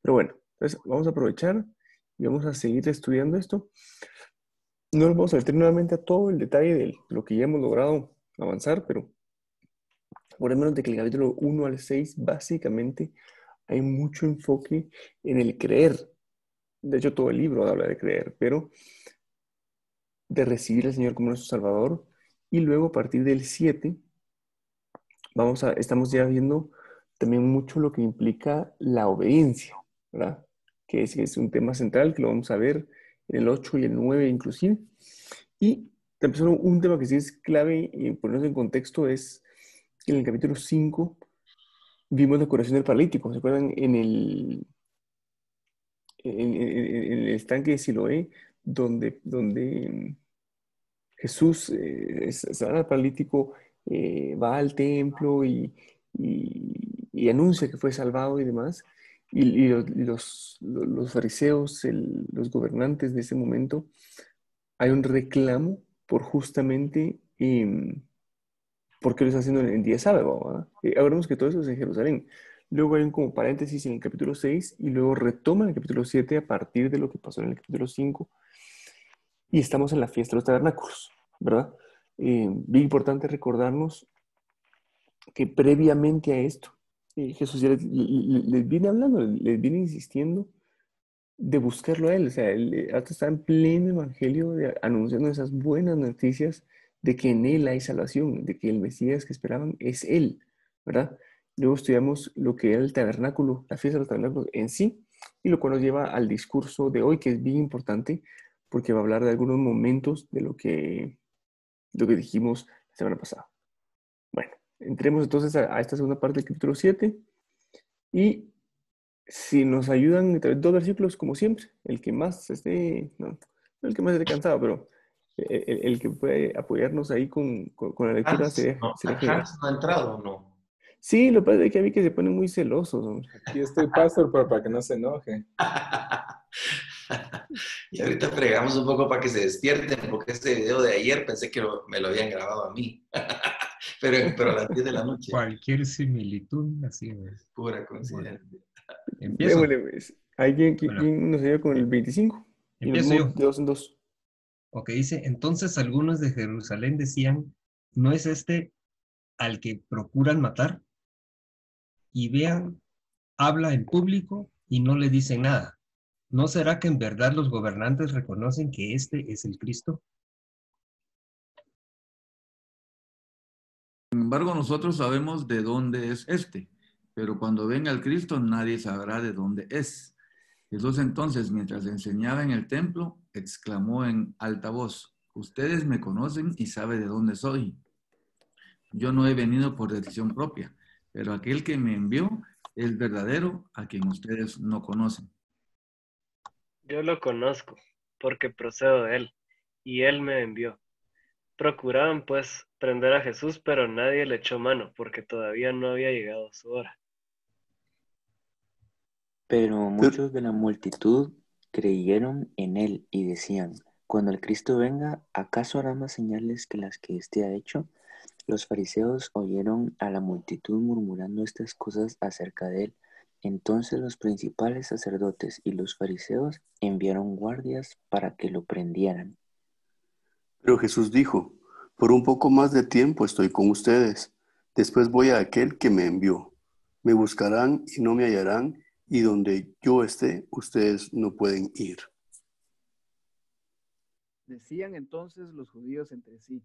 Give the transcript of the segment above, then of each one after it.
Pero bueno, entonces vamos a aprovechar y vamos a seguir estudiando esto. No nos vamos a meter nuevamente a todo el detalle de lo que ya hemos logrado avanzar, pero por lo menos de que el capítulo 1 al 6 básicamente hay mucho enfoque en el creer. De hecho, todo el libro habla de creer, pero de recibir al Señor como nuestro Salvador. Y luego a partir del 7 estamos ya viendo también mucho lo que implica la obediencia, ¿verdad? Que es un tema central que lo vamos a ver en el 8 y el 9 inclusive. Y también un tema que sí es clave y ponernos en contexto es que en el capítulo 5 vimos la curación del paralítico. ¿Se acuerdan? En el estanque de Siloé, donde Jesús sana al paralítico, va al templo y anuncia que fue salvado y demás. Y los fariseos, los gobernantes de ese momento, hay un reclamo por justamente por qué lo está haciendo en día sábado, ¿verdad? Ahora vemos que todo eso es en Jerusalén. Luego hay un como paréntesis en el capítulo 6 y luego retoma en el capítulo 7 a partir de lo que pasó en el capítulo 5 y estamos en la fiesta de los tabernáculos, ¿verdad? Bien importante recordarnos que previamente a esto, Jesús ya les viene hablando, les viene insistiendo de buscarlo a Él. O sea, Él hasta está en pleno evangelio anunciando esas buenas noticias de que en Él hay salvación, de que el Mesías que esperaban es Él, ¿verdad? Luego estudiamos lo que era el tabernáculo, la fiesta de los tabernáculos en sí, y lo cual nos lleva al discurso de hoy, que es bien importante, porque va a hablar de algunos momentos de lo que dijimos la semana pasada. Bueno, entremos entonces a esta segunda parte del capítulo 7 y si nos ayudan dos versículos como siempre, el que más esté, no el que más esté cansado, pero el que puede apoyarnos ahí con la lectura sería genial. Hans no ha entrado o no. Sí, lo que pasa es que a mí que se ponen muy celosos, hombre. Aquí estoy, pastor, pero para que no se enoje. Y ahorita fregamos un poco para que se despierten, porque este video de ayer pensé que me lo habían grabado a mí. pero a las 10 de la noche. Cualquier similitud, así es. Pura coincidencia. Empiezo. Démosle, pues. ¿Alguien Bueno, quién nos ayuda con el 25? Y nos empiezo vamos yo. de dos en dos. Ok, dice, entonces algunos de Jerusalén decían, ¿no es este al que procuran matar? Y vean, habla en público y no le dicen nada. ¿No será que en verdad los gobernantes reconocen que este es el Cristo? Sin embargo, nosotros sabemos de dónde es este, pero cuando venga el Cristo nadie sabrá de dónde es. Jesús entonces, mientras enseñaba en el templo, exclamó en alta voz, ustedes me conocen y saben de dónde soy. Yo no he venido por decisión propia, pero aquel que me envió es verdadero, a quien ustedes no conocen. Yo lo conozco, porque procedo de él, y él me envió. Procuraban, pues, prender a Jesús, pero nadie le echó mano, porque todavía no había llegado su hora. Pero muchos de la multitud creyeron en él y decían, cuando el Cristo venga, ¿acaso hará más señales que las que éste ha hecho? Los fariseos oyeron a la multitud murmurando estas cosas acerca de él. Entonces los principales sacerdotes y los fariseos enviaron guardias para que lo prendieran. Pero Jesús dijo, por un poco más de tiempo estoy con ustedes. Después voy a aquel que me envió. Me buscarán y no me hallarán, y donde yo esté, ustedes no pueden ir. Decían entonces los judíos entre sí,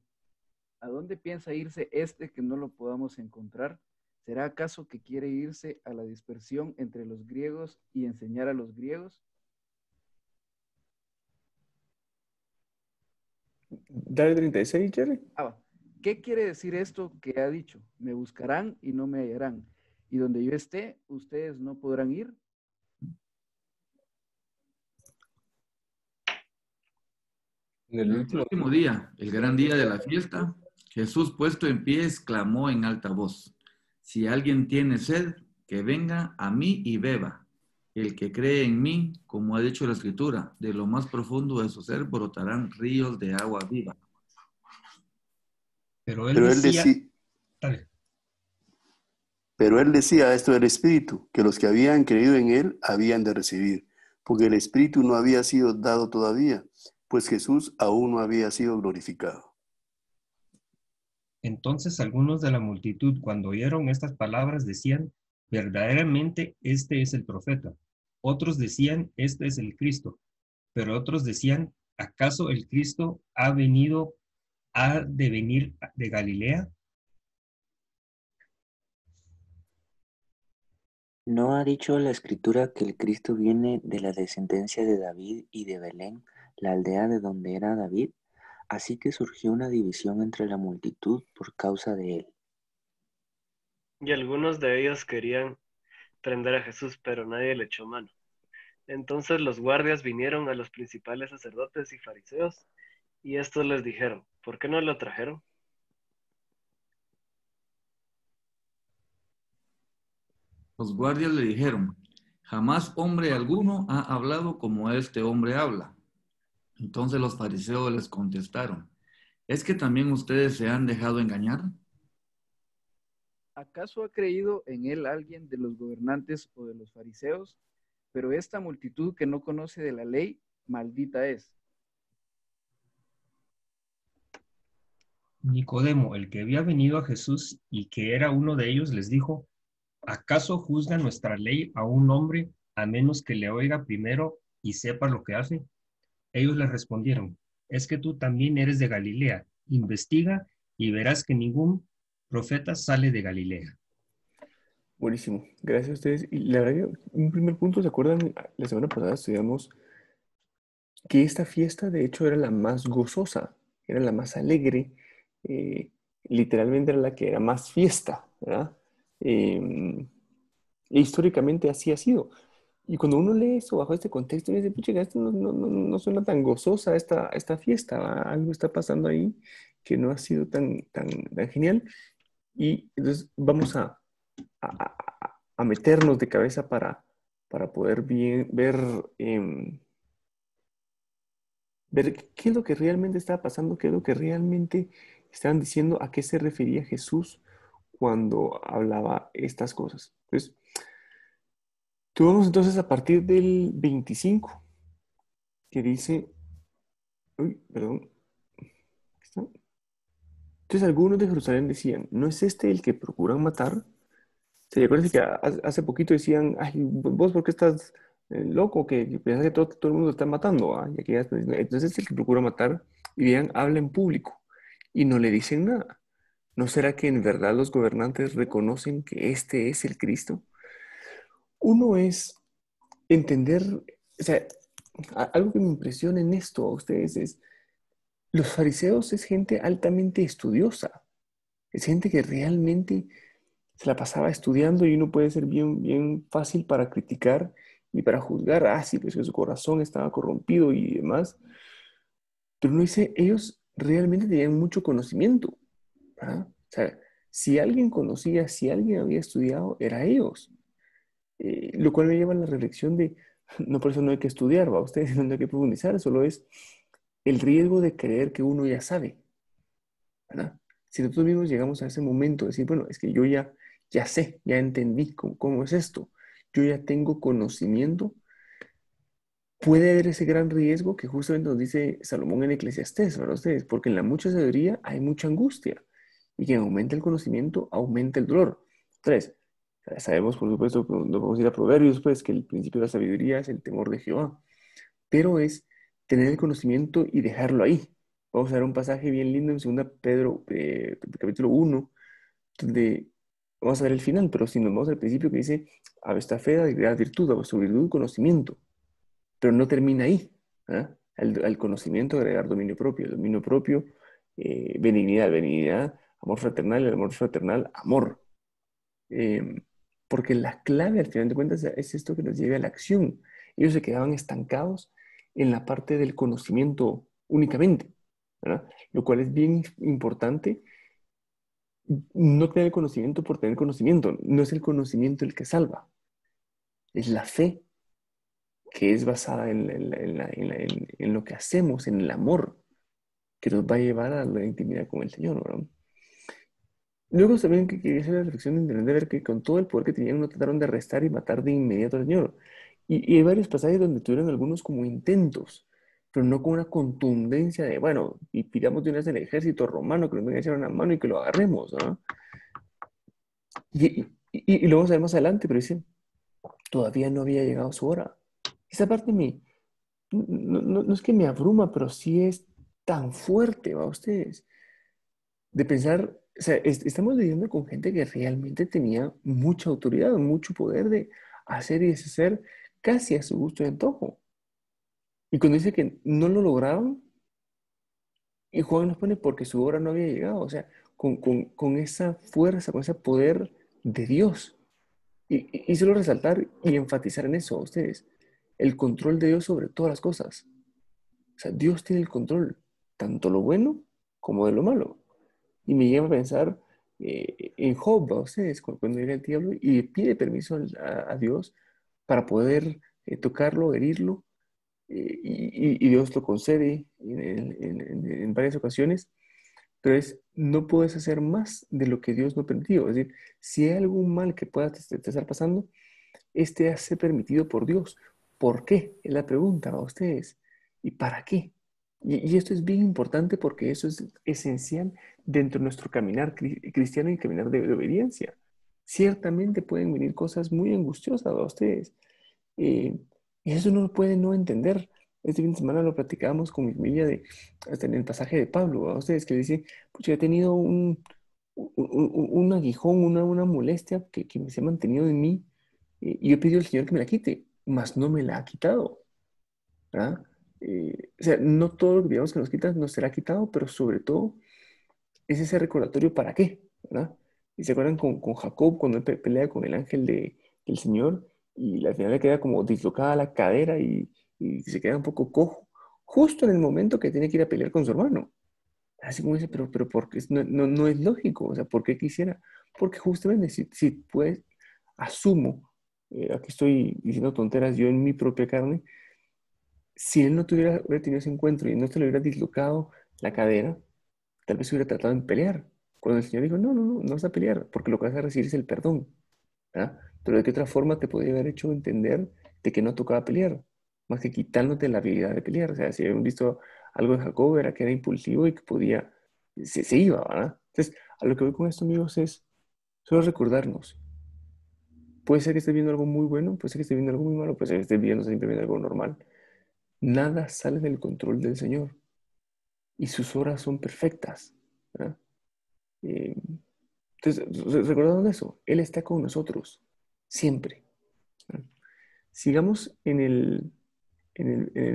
¿a dónde piensa irse este que no lo podamos encontrar? ¿Será acaso que quiere irse a la dispersión entre los griegos y enseñar a los griegos? Dale 36, Jerry. ¿Qué quiere decir esto que ha dicho? Me buscarán y no me hallarán. Y donde yo esté, ustedes no podrán ir. En el último día, el gran día de la fiesta, Jesús puesto en pie exclamó en alta voz, si alguien tiene sed, que venga a mí y beba. El que cree en mí, como ha dicho la Escritura, de lo más profundo de su ser brotarán ríos de agua viva. Pero él decía... Dale. Pero él decía esto del Espíritu, que los que habían creído en él habían de recibir, porque el Espíritu no había sido dado todavía, pues Jesús aún no había sido glorificado. Entonces algunos de la multitud, cuando oyeron estas palabras, decían, verdaderamente este es el profeta. Otros decían, este es el Cristo. Pero otros decían, ¿acaso el Cristo ha de venir de Galilea? ¿No ha dicho la Escritura que el Cristo viene de la descendencia de David y de Belén, la aldea de donde era David? Así que surgió una división entre la multitud por causa de él. Y algunos de ellos querían prender a Jesús, pero nadie le echó mano. Entonces los guardias vinieron a los principales sacerdotes y fariseos, y estos les dijeron, ¿por qué no lo trajeron? Los guardias le dijeron, jamás hombre alguno ha hablado como este hombre habla. Entonces los fariseos les contestaron, ¿es que también ustedes se han dejado engañar? ¿Acaso ha creído en él alguien de los gobernantes o de los fariseos? Pero esta multitud que no conoce de la ley, maldita es. Nicodemo, el que había venido a Jesús y que era uno de ellos, les dijo, ¿acaso juzga nuestra ley a un hombre a menos que le oiga primero y sepa lo que hace? Ellos le respondieron, es que tú también eres de Galilea. Investiga y verás que ningún profeta sale de Galilea. Buenísimo, gracias a ustedes. Y la verdad que un primer punto, ¿se acuerdan? La semana pasada estudiamos que esta fiesta de hecho era la más gozosa, era la más alegre, eh, literalmente era la que era más fiesta, ¿verdad? E históricamente así ha sido. Y cuando uno lee eso bajo este contexto, uno dice, pucha, esto no suena tan gozosa esta fiesta, ¿va? Algo está pasando ahí que no ha sido tan genial. Y entonces vamos a meternos de cabeza para poder ver, ver qué es lo que realmente estaba pasando, qué es lo que realmente estaban diciendo, a qué se refería Jesús cuando hablaba estas cosas. Entonces, vamos entonces a partir del 25, que dice, uy, perdón, ¿aquí está? Entonces algunos de Jerusalén decían, ¿no es este el que procuran matar? ¿Se acuerdan que hace poquito decían, ay, vos por qué estás loco, que piensas que todo el mundo está matando? ¿Ah? Y aquí entonces es el que procura matar y bien, habla en público y no le dicen nada. ¿No será que en verdad los gobernantes reconocen que este es el Cristo? Uno es entender, o sea, algo que me impresiona en esto a ustedes es, los fariseos es gente altamente estudiosa, es gente que realmente se la pasaba estudiando y uno puede ser bien fácil para criticar y para juzgar, sí, pues que su corazón estaba corrompido y demás. Pero uno dice, ellos realmente tenían mucho conocimiento, ¿verdad? O sea, si alguien conocía, si alguien había estudiado, era ellos. Lo cual me lleva a la reflexión de, no por eso no hay que estudiar, ¿va? Ustedes no hay que profundizar, solo es el riesgo de creer que uno ya sabe, ¿verdad? Si nosotros mismos llegamos a ese momento de decir, bueno, es que yo ya sé, ya entendí cómo es esto, yo ya tengo conocimiento, puede haber ese gran riesgo que justamente nos dice Salomón en Eclesiastés, ¿verdad ustedes? Porque en la mucha sabiduría hay mucha angustia y quien aumenta el conocimiento aumenta el dolor. Entonces, sabemos por supuesto que nos vamos a ir a Proverbios, pues, que el principio de la sabiduría es el temor de Jehová, pero es tener el conocimiento y dejarlo ahí. Vamos a ver un pasaje bien lindo en 2 Pedro, capítulo 1, donde vamos a ver el final, pero si nos vamos al principio que dice, a vuestra fe agregad virtud, a vuestra virtud conocimiento, pero no termina ahí. ¿Ah? Al conocimiento agregar dominio propio, benignidad, amor fraternal, el amor fraternal, amor. Porque la clave al final de cuentas es esto que nos lleva a la acción. Ellos se quedaban estancados en la parte del conocimiento únicamente, ¿verdad? Lo cual es bien importante. No tener conocimiento por tener conocimiento. No es el conocimiento el que salva. Es la fe que es basada en lo que hacemos, en el amor que nos va a llevar a la intimidad con el Señor, ¿verdad? Luego también que quería hacer la reflexión de ver que con todo el poder que tenían no trataron de arrestar y matar de inmediato al Señor. Y hay varios pasajes donde tuvieron algunos como intentos, pero no con una contundencia de, bueno, y pidamos de una vez el ejército romano que nos venga a echar una mano y que lo agarremos, ¿no? Y lo vamos a ver más adelante, pero dice, todavía no había llegado su hora. Esa parte no es que me abruma, pero sí es tan fuerte, ¿va ustedes? De pensar, o sea, estamos viviendo con gente que realmente tenía mucha autoridad, mucho poder de hacer y deshacer casi a su gusto y antojo. Y cuando dice que no lo lograron, y Juan nos pone porque su hora no había llegado, o sea, con esa fuerza, con ese poder de Dios. Y solo resaltar y enfatizar en eso a ustedes, el control de Dios sobre todas las cosas. O sea, Dios tiene el control, tanto lo bueno como de lo malo. Y me lleva a pensar en Job, a ustedes, cuando llega el diablo y pide permiso a Dios para poder tocarlo, herirlo, y Dios lo concede en varias ocasiones, pero no puedes hacer más de lo que Dios no permitió. Es decir, si hay algún mal que pueda te estar pasando, este hace permitido por Dios. ¿Por qué? Es la pregunta a ustedes. ¿Y para qué? Y esto es bien importante porque eso es esencial dentro de nuestro caminar cristiano y caminar de obediencia. Ciertamente pueden venir cosas muy angustiosas a ustedes. Eh, y eso uno puede no entender. Este fin de semana lo platicábamos con mi familia hasta en el pasaje de Pablo, a ustedes que dice, pues yo he tenido un aguijón, una molestia que se ha mantenido en mí y yo he pedido al Señor que me la quite, mas no me la ha quitado, ¿verdad? O sea, no todo lo que digamos que nos quita nos será quitado, pero sobre todo es ese recordatorio para qué, ¿verdad? Y se acuerdan con Jacob cuando él pelea con el ángel del Señor y al final le queda como dislocada la cadera y se queda un poco cojo, justo en el momento que tiene que ir a pelear con su hermano. Así como dice, pero porque no es lógico, o sea, ¿por qué quisiera? Porque justamente si pues asumo, aquí estoy diciendo tonteras yo en mi propia carne, si él no hubiera tenido ese encuentro y no se le hubiera dislocado la cadera, tal vez hubiera tratado en pelear. Cuando el Señor dijo, no vas a pelear, porque lo que vas a recibir es el perdón, ¿verdad? Pero de qué otra forma te podría haber hecho entender de que no tocaba pelear, más que quitándote la habilidad de pelear. O sea, si habían visto algo de Jacob, era que era impulsivo y que podía, se iba, ¿verdad? Entonces, a lo que voy con esto, amigos, es solo recordarnos. Puede ser que estés viendo algo muy bueno, puede ser que estés viendo algo muy malo, puede ser que estés viendo simplemente algo normal. Nada sale del control del Señor y sus horas son perfectas, ¿verdad? Eh, entonces, recordando eso, Él está con nosotros, siempre. ¿No? Sigamos en el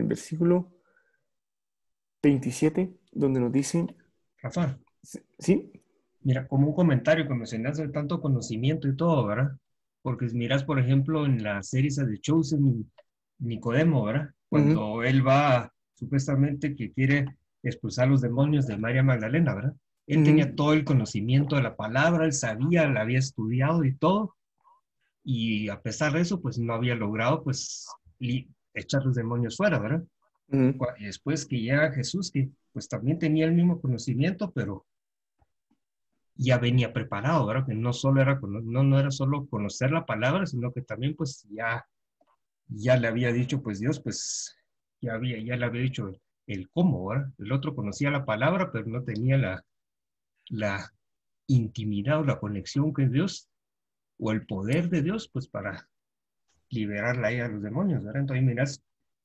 versículo 27, donde nos dice, Rafa, ¿sí? mira, como un comentario que mencionaste de tanto conocimiento y todo, ¿verdad? Porque miras, por ejemplo, en la serie esa de Chosen, Nicodemo, ¿verdad? Ujú, Cuando él va, supuestamente, que quiere expulsar los demonios de María Magdalena, ¿verdad? Él tenía ujú. todo el conocimiento de la palabra, él sabía, la había estudiado y todo, y a pesar de eso, pues no había logrado, pues, echar los demonios fuera, ¿verdad? Ujú. Y después que llega Jesús, que pues también tenía el mismo conocimiento, pero ya venía preparado, ¿verdad? Que no solo era, no era solo conocer la palabra, sino que también pues ya le había dicho pues Dios, pues ya le había dicho el cómo, ¿verdad? El otro conocía la palabra, pero no tenía la intimidad o la conexión con Dios o el poder de Dios, pues para liberarla ahí a los demonios, ¿verdad? Entonces miras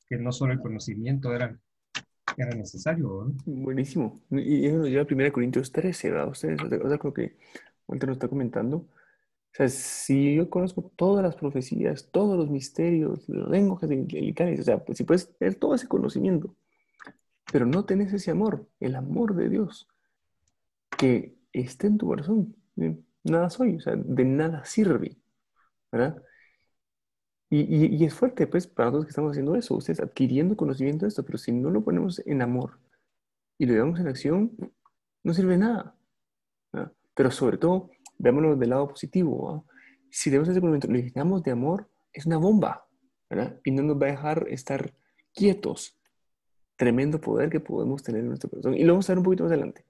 que no solo el conocimiento era necesario, ¿verdad? Buenísimo. Y eso nos lleva a 1 Corintios 13, ¿verdad? Ustedes, o sea, creo que Walter nos está comentando. O sea, si yo conozco todas las profecías, todos los misterios, los lenguajes angelicales, o sea, pues si puedes tener todo ese conocimiento, pero no tenés ese amor, el amor de Dios, que esté en tu corazón, nada soy, o sea, de nada sirve, ¿verdad? Y es fuerte, pues, para nosotros que estamos haciendo eso, ustedes adquiriendo conocimiento de esto, pero si no lo ponemos en amor y lo llevamos en acción, no sirve de nada, ¿verdad? Pero sobre todo, veámoslo del lado positivo, ¿verdad? Si tenemos ese conocimiento, lo llenamos de amor, es una bomba, ¿verdad? Y no nos va a dejar estar quietos. Tremendo poder que podemos tener en nuestro corazón. Y lo vamos a ver un poquito más adelante.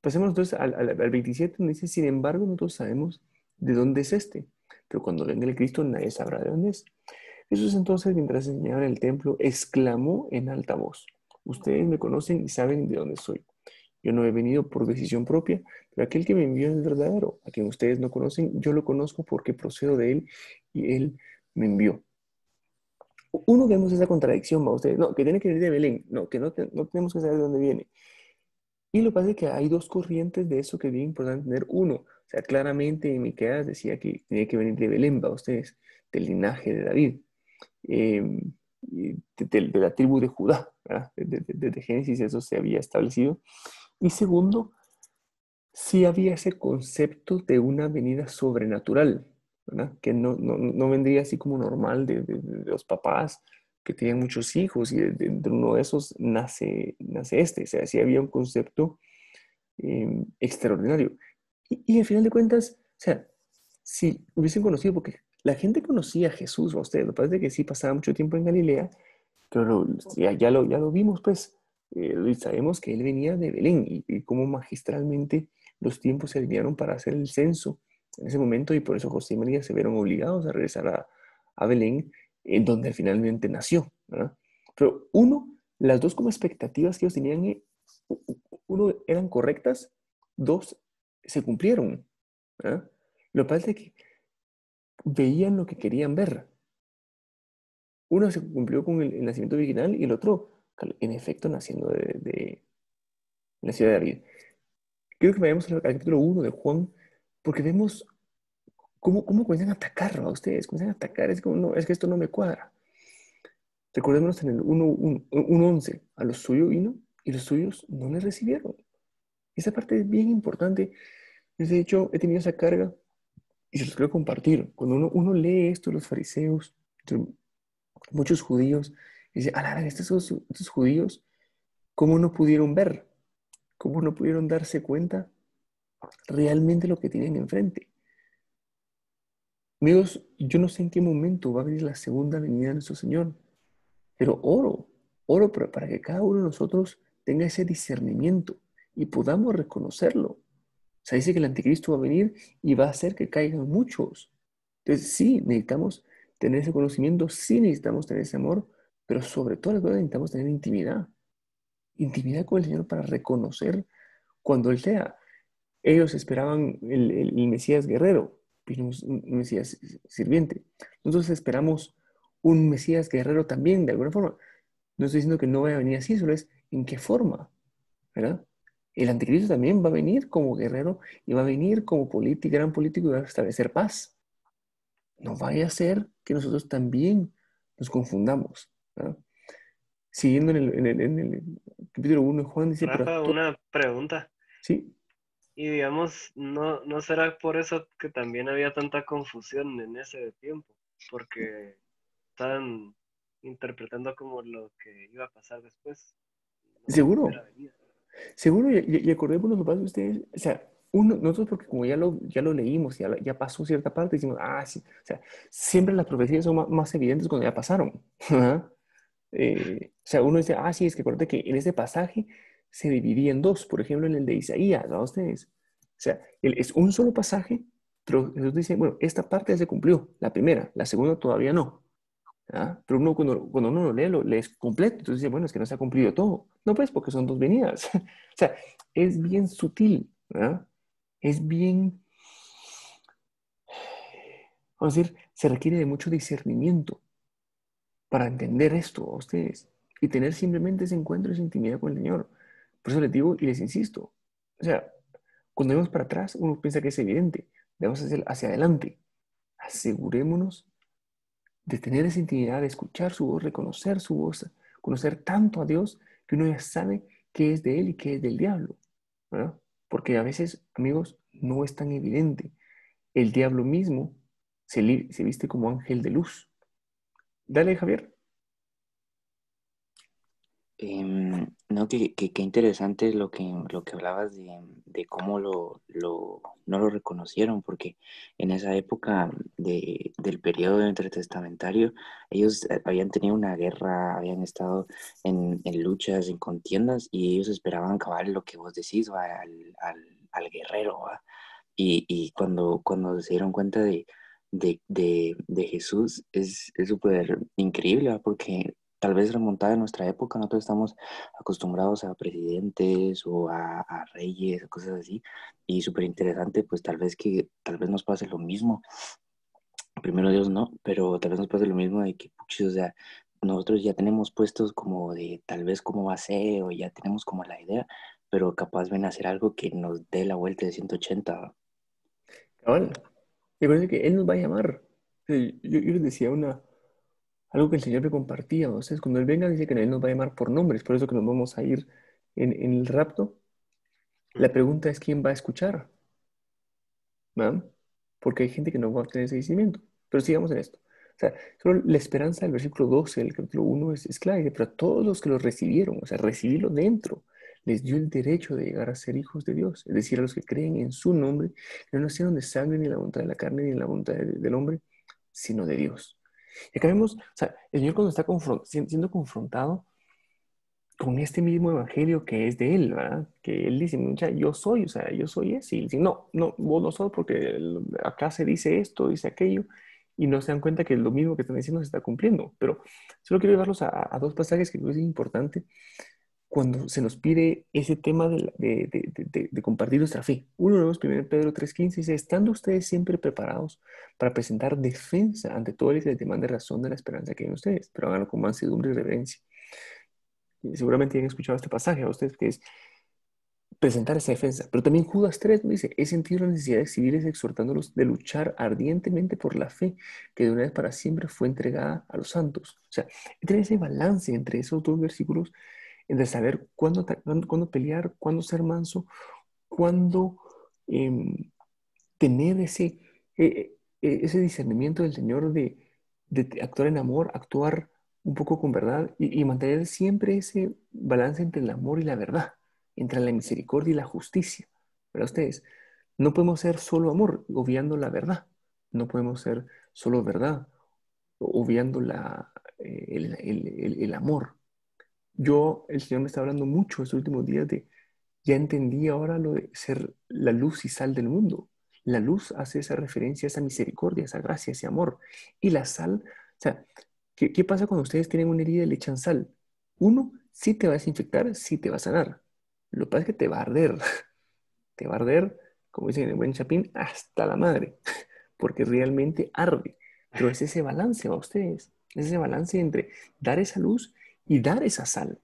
Pasemos entonces al 27, donde dice, sin embargo, nosotros sabemos de dónde es este, pero cuando venga el Cristo nadie sabrá de dónde es. Jesús entonces, mientras enseñaba en el templo, exclamó en alta voz, ustedes me conocen y saben de dónde soy. Yo no he venido por decisión propia, pero aquel que me envió es verdadero, a quien ustedes no conocen, yo lo conozco porque procedo de él y él me envió. Uno vemos esa contradicción, ¿va? Ustedes, no, que tiene que venir de Belén, no, que no tenemos que saber de dónde viene. Y lo que pasa es que hay dos corrientes de eso que es bien importante tener. Uno, o sea, claramente en Miqueas decía que tenía que venir de Belén, ¿va? Ustedes, del linaje de David, de la tribu de Judá, ¿verdad? Desde Génesis eso se había establecido. Y segundo, sí había ese concepto de una venida sobrenatural, ¿verdad? Que no vendría así como normal de los papás que tenían muchos hijos y de uno de esos nace este. O sea, sí había un concepto extraordinario. Y al final de cuentas, o sea, si hubiesen conocido, porque la gente conocía a Jesús, a ustedes, lo que pasa es que sí pasaba mucho tiempo en Galilea, pero ya lo vimos, pues, sabemos que él venía de Belén y cómo magistralmente los tiempos se alinearon para hacer el censo en ese momento y por eso José y María se vieron obligados a regresar a Belén, en donde finalmente nació, ¿verdad? Pero las dos como expectativas que ellos tenían, uno, eran correctas, dos, se cumplieron, ¿verdad? Lo que pasa es que veían lo que querían ver. Uno se cumplió con el nacimiento original y el otro, en efecto, naciendo de la ciudad de David. Quiero que vayamos al capítulo 1 de Juan, porque vemos cómo comienzan a atacar a ustedes, comienzan a atacar, es como, no, es que esto no me cuadra. Recordémonos en el 1:11, a los suyos vino y los suyos no le recibieron. Esa parte es bien importante. De hecho, he tenido esa carga y se los quiero compartir. Cuando uno lee esto, los fariseos, muchos judíos, dice, estos judíos, ¿cómo no pudieron ver? ¿Cómo no pudieron darse cuenta realmente lo que tienen enfrente? Amigos, yo no sé en qué momento va a venir la segunda venida de nuestro Señor, pero oro para que cada uno de nosotros tenga ese discernimiento y podamos reconocerlo. O sea, dice que el anticristo va a venir y va a hacer que caigan muchos. Entonces, sí, necesitamos tener ese conocimiento, sí necesitamos tener ese amor, pero sobre todo necesitamos tener intimidad. Intimidad con el Señor para reconocer cuando Él sea. Ellos esperaban el Mesías guerrero, vino un Mesías sirviente. Nosotros esperamos un Mesías guerrero también, de alguna forma. No estoy diciendo que no vaya a venir así, solo es en qué forma, ¿verdad? El anticristo también va a venir como guerrero y va a venir como gran político y va a establecer paz. No vaya a ser que nosotros también nos confundamos, ¿verdad? Siguiendo en el capítulo 1 de Juan, dice, Rafa, una pregunta. Sí. Y digamos, ¿no será por eso que también había tanta confusión en ese tiempo? Porque estaban interpretando como lo que iba a pasar después. No la Seguro, primera venida. seguro, y acordémonos lo que pasa ustedes, o sea, nosotros porque como ya lo leímos, ya pasó cierta parte, decimos, sí, o sea, siempre las profecías son más evidentes cuando ya pasaron. ¿Verdad? O sea, uno dice, sí, es que acuérdate que en ese pasaje se dividía en dos, por ejemplo, en el de Isaías, ¿no? Ustedes, o sea, es un solo pasaje, pero Jesús dice, bueno, esta parte ya se cumplió, la primera, la segunda todavía no. Pero uno cuando uno lo lee completo, entonces dice, bueno, es que no se ha cumplido todo. No, pues, porque son dos venidas. O sea, es bien sutil, ¿verdad? Es bien, vamos a decir, se requiere de mucho discernimiento para entender esto a ustedes y tener simplemente ese encuentro, esa intimidad con el Señor. Por eso les digo y les insisto, o sea, cuando vemos para atrás, uno piensa que es evidente, debemos hacia adelante. Asegurémonos de tener esa intimidad, de escuchar su voz, reconocer su voz, conocer tanto a Dios que uno ya sabe qué es de Él y qué es del diablo, ¿verdad? Porque a veces, amigos, no es tan evidente. El diablo mismo se viste como ángel de luz. Dale, Javier. No, qué interesante lo que hablabas de cómo no lo reconocieron, porque en esa época del periodo intertestamentario, ellos habían tenido una guerra, habían estado en luchas, en contiendas, y ellos esperaban cabal lo que vos decís, ¿va? Al guerrero, ¿va? Y cuando se dieron cuenta de Jesús, es súper increíble, ¿va? Porque tal vez remontada a nuestra época, nosotros estamos acostumbrados a presidentes o a reyes, cosas así, y súper interesante, pues tal vez nos pase lo mismo. Primero Dios no, pero tal vez nos pase lo mismo de que, puchis, o sea, nosotros ya tenemos puestos como de tal vez cómo va a ser, o ya tenemos como la idea, pero capaz ven a hacer algo que nos dé la vuelta de 180. Cabal. Y acuérdense que Él nos va a llamar. Yo les decía algo que el Señor me compartía. O sea, cuando Él venga, dice que Él nos va a llamar por nombres. Por eso que nos vamos a ir en el rapto. La pregunta es quién va a escuchar, ¿verdad? Porque hay gente que no va a tener ese discernimiento. Pero sigamos en esto. O sea, solo la esperanza del versículo 12 del capítulo 1 es clara. Dice, pero a todos los que lo recibieron, o sea, recibirlo dentro, les dio el derecho de llegar a ser hijos de Dios. Es decir, a los que creen en su nombre, que no nacieron de sangre, ni de la voluntad de la carne, ni de la voluntad del hombre, sino de Dios. Y acá vemos, o sea, el Señor cuando está siendo confrontado con este mismo evangelio que es de Él, ¿verdad? Que Él dice, mucha, yo soy, o sea, yo soy ese. Y dice, no, no, vos no sos porque acá se dice esto, dice aquello, y no se dan cuenta que lo mismo que están diciendo se está cumpliendo. Pero solo quiero llevarlos a dos pasajes que creo que es importante cuando se nos pide ese tema de compartir nuestra fe. Uno lo vemos 1 Pedro 3:15, dice, estando ustedes siempre preparados para presentar defensa ante todo el que les demande razón de la esperanza que hay en ustedes, pero háganlo con mansedumbre y reverencia. Y seguramente han escuchado este pasaje a ustedes, que es presentar esa defensa. Pero también Judas 3 dice, he sentido la necesidad de exhibirles exhortándolos de luchar ardientemente por la fe que de una vez para siempre fue entregada a los santos. O sea, tener ese balance entre esos dos versículos, entre saber cuándo pelear, cuándo ser manso, cuándo tener ese discernimiento del Señor de actuar en amor, actuar un poco con verdad y mantener siempre ese balance entre el amor y la verdad, entre la misericordia y la justicia. ¿Verdad ustedes? No podemos ser solo amor, obviando la verdad. No podemos ser solo verdad, obviando el amor. El Señor me está hablando mucho estos últimos días ya entendí ahora lo de ser la luz y sal del mundo. La luz hace esa referencia a esa misericordia, esa gracia, ese amor. Y la sal, o sea, ¿qué pasa cuando ustedes tienen una herida y le echan sal? Uno, sí te va a desinfectar, sí te va a sanar. Lo que pasa es que te va a arder. Te va a arder, como dicen en el buen chapín, hasta la madre, porque realmente arde. Pero es ese balance, ¿va ustedes? Es ese balance entre dar esa luz y dar esa sal.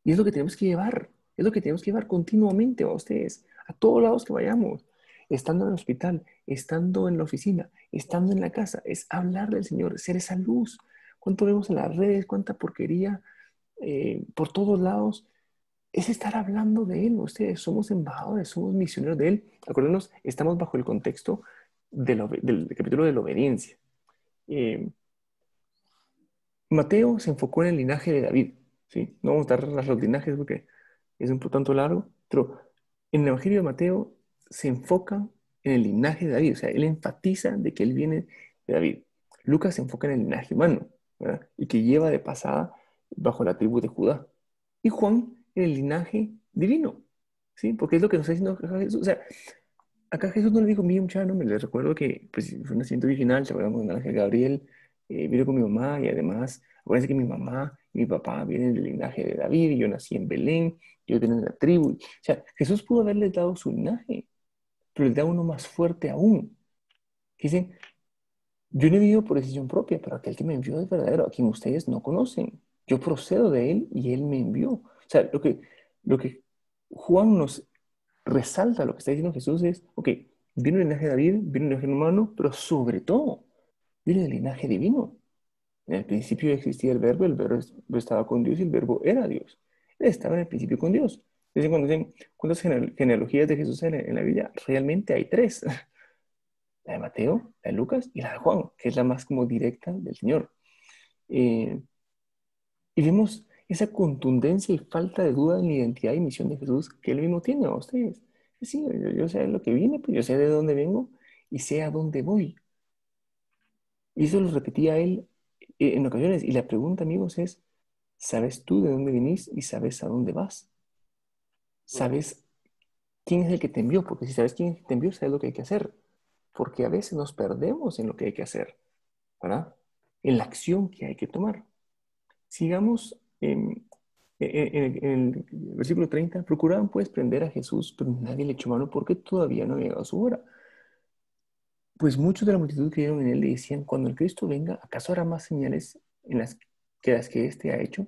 Y es lo que tenemos que llevar, es lo que tenemos que llevar continuamente a ustedes, a todos lados que vayamos, estando en el hospital, estando en la oficina, estando en la casa, es hablar del Señor, ser esa luz. ¿Cuánto vemos en las redes? ¿Cuánta porquería por todos lados? Es estar hablando de Él, ustedes somos embajadores, somos misioneros de Él. Acuérdenos, estamos bajo el contexto del capítulo de la obediencia. Eh, Mateo se enfocó en el linaje de David, ¿sí? No vamos a dar los linajes porque es un poco tanto largo, pero en el Evangelio de Mateo se enfoca en el linaje de David, o sea, él enfatiza de que él viene de David. Lucas se enfoca en el linaje humano, ¿verdad? Y que lleva de pasada bajo la tribu de Judá. Y Juan en el linaje divino, ¿sí? Porque es lo que nos está diciendo Jesús. O sea, acá Jesús no le dijo, mira, muchacho, no me les recuerdo que pues, fue un nacimiento virginal, se hablamos del ángel Gabriel, vino con mi mamá y además, acuérdense que mi mamá y mi papá vienen del linaje de David y yo nací en Belén, yo tengo la tribu. O sea, Jesús pudo haberles dado su linaje, pero les da uno más fuerte aún. Dicen, yo no he vivido por decisión propia, pero aquel que me envió es verdadero, a quien ustedes no conocen. Yo procedo de él y él me envió. O sea, lo que Juan nos resalta, lo que está diciendo Jesús es, ok, vino el linaje de David, vino el linaje humano, pero sobre todo, vino el linaje divino. En el principio existía el verbo estaba con Dios y el verbo era Dios. Él estaba en el principio con Dios. Entonces, cuando dicen, ¿cuántas genealogías de Jesús en la Biblia? Realmente hay tres. La de Mateo, la de Lucas y la de Juan, que es la más como directa del Señor. Y vemos esa contundencia y falta de duda en la identidad y misión de Jesús que él mismo tiene a ustedes. Sí, yo sé lo que vine, pues yo sé de dónde vengo y sé a dónde voy. Y eso lo repetía él en ocasiones. Y la pregunta, amigos, es, ¿sabes tú de dónde venís y sabes a dónde vas? ¿Sabes quién es el que te envió? Porque si sabes quién es el que te envió, sabes lo que hay que hacer. Porque a veces nos perdemos en lo que hay que hacer, ¿verdad? En la acción que hay que tomar. Sigamos en el versículo 30. Procuraban pues prender a Jesús, pero nadie le echó mano porque todavía no había llegado su hora. Pues muchos de la multitud creyeron en él y decían, cuando el Cristo venga, ¿acaso hará más señales en las que éste ha hecho?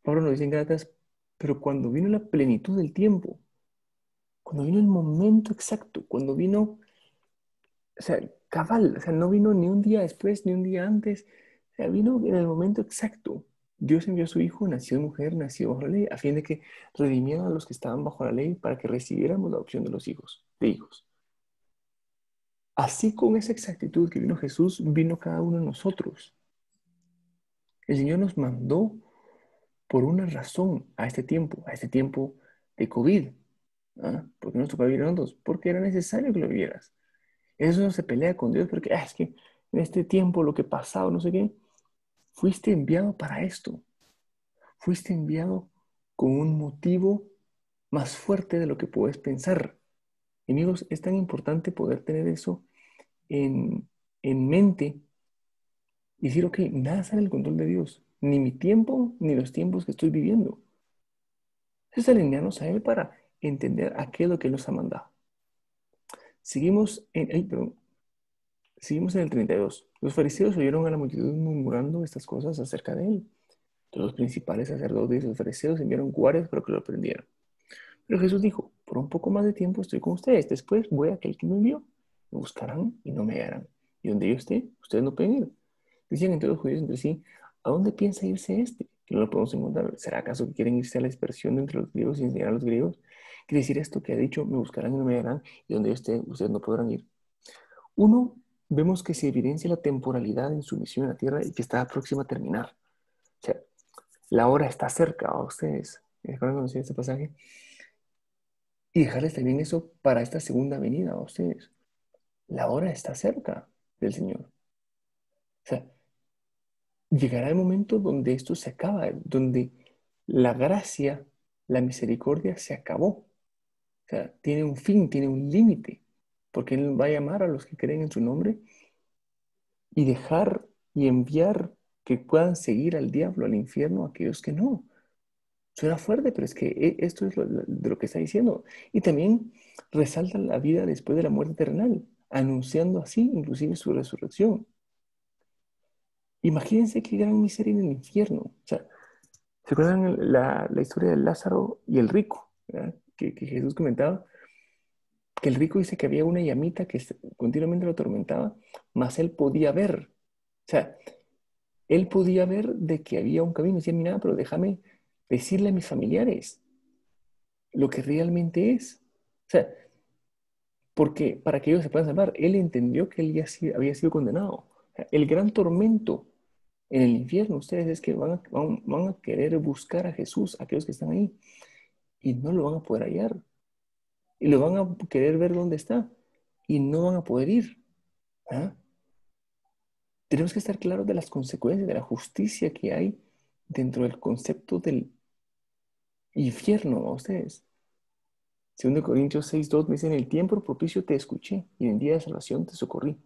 Pablo nos dice en Gálatas, pero cuando vino la plenitud del tiempo, cuando vino el momento exacto, cuando vino, o sea, cabal, o sea, no vino ni un día después, ni un día antes, o sea, vino en el momento exacto. Dios envió a su Hijo, nacido de mujer, nacido bajo la ley, a fin de que redimieran a los que estaban bajo la ley para que recibiéramos la adopción de los hijos, de hijos. Así con esa exactitud que vino Jesús, vino cada uno de nosotros. El Señor nos mandó por una razón a este tiempo de COVID. ¿Ah? ¿Por qué nos tocó vivir nosotros? Porque era necesario que lo vivieras. Eso no se pelea con Dios porque es que en este tiempo lo que pasado, no sé qué, fuiste enviado para esto. Fuiste enviado con un motivo más fuerte de lo que puedes pensar. Amigos, es tan importante poder tener eso en mente y decir, ok, nada sale del control de Dios, ni mi tiempo, ni los tiempos que estoy viviendo. Es alinearnos a Él para entender a qué es lo que Él nos ha mandado. Seguimos seguimos en el 32. Los fariseos oyeron a la multitud murmurando estas cosas acerca de Él. Todos los principales sacerdotes y los fariseos enviaron guardias para que lo prendieran. Pero Jesús dijo, por un poco más de tiempo estoy con ustedes, después voy a aquel que me envió. Me buscarán y no me hallarán. Y donde yo esté, ustedes no pueden ir. Decían entre los judíos entre sí, ¿a dónde piensa irse este? Que no lo podemos encontrar. ¿Será acaso que quieren irse a la dispersión de entre los griegos y enseñar a los griegos? Quiere decir esto que ha dicho, me buscarán y no me hallarán, y donde yo esté, ustedes no podrán ir. Uno, vemos que se evidencia la temporalidad en su misión en la tierra y que está próxima a terminar. O sea, la hora está cerca a ustedes. ¿Recuerdan conocer este pasaje? Y dejarles también eso para esta segunda venida a ustedes. La hora está cerca del Señor. O sea, llegará el momento donde esto se acaba, donde la gracia, la misericordia se acabó. O sea, tiene un fin, tiene un límite, porque Él va a llamar a los que creen en su nombre y dejar y enviar que puedan seguir al diablo, al infierno, a aquellos que no. Suena fuerte, pero es que esto es de lo que está diciendo. Y también resalta la vida después de la muerte terrenal, anunciando así inclusive su resurrección. Imagínense qué gran miseria en el infierno. O sea, ¿se acuerdan la historia de Lázaro y el rico? ¿Verdad? Que Jesús comentaba que el rico dice que había una llamita que continuamente lo atormentaba, mas él podía ver. O sea, él podía ver de que había un camino. Decía, mira, pero déjame decirle a mis familiares lo que realmente es. O sea, porque para que ellos se puedan salvar, él entendió que él ya había sido condenado. O sea, el gran tormento en el infierno, ustedes es que van a querer buscar a Jesús, a aquellos que están ahí, y no lo van a poder hallar. Y lo van a querer ver dónde está, y no van a poder ir. ¿Ah? Tenemos que estar claros de las consecuencias, de la justicia que hay dentro del concepto del infierno a ustedes. 2 Corintios 6:2 me dice, en el tiempo propicio te escuché, y en el día de salvación te socorrí.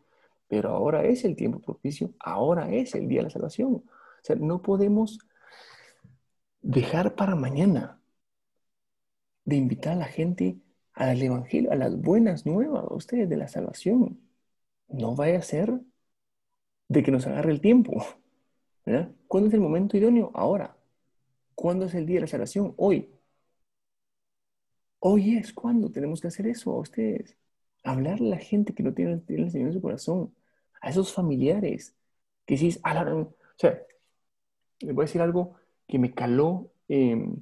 Pero ahora es el tiempo propicio, ahora es el día de la salvación. O sea, no podemos dejar para mañana de invitar a la gente al evangelio, a las buenas nuevas a ustedes de la salvación. No vaya a ser de que nos agarre el tiempo, ¿verdad? ¿Cuándo es el momento idóneo? Ahora. ¿Cuándo es el día de la salvación? Hoy. Hoy es cuando tenemos que hacer eso a ustedes. Hablarle a la gente que no tiene el Señor en su corazón, a esos familiares que decís, o sea, les voy a decir algo que me caló. Yo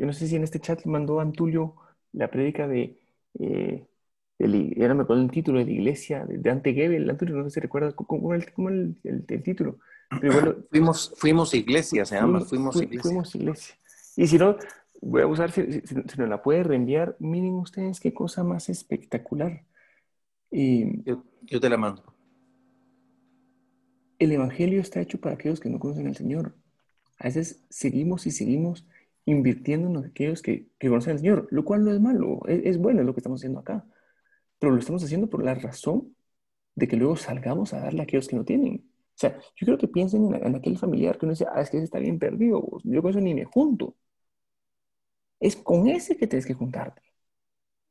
no sé si en este chat mandó Antulio la prédica me acuerdo el título de la iglesia de Dante Gebel. Antulio, no sé si recuerda cómo el título. Pero igual, Fuimos iglesia, se llama, fuimos iglesia. fuimos iglesia. Y si no, voy a usar, si nos la puede reenviar, miren ustedes qué cosa más espectacular. Yo te la mando. El Evangelio está hecho para aquellos que no conocen al Señor. A veces seguimos y seguimos invirtiendo en aquellos que conocen al Señor, lo cual no es malo, es bueno lo que estamos haciendo acá. Pero lo estamos haciendo por la razón de que luego salgamos a darle a aquellos que no tienen. O sea, yo creo que piensen en aquel familiar que uno dice, es que ese está bien perdido, yo con eso ni me junto. Es con ese que tienes que juntarte.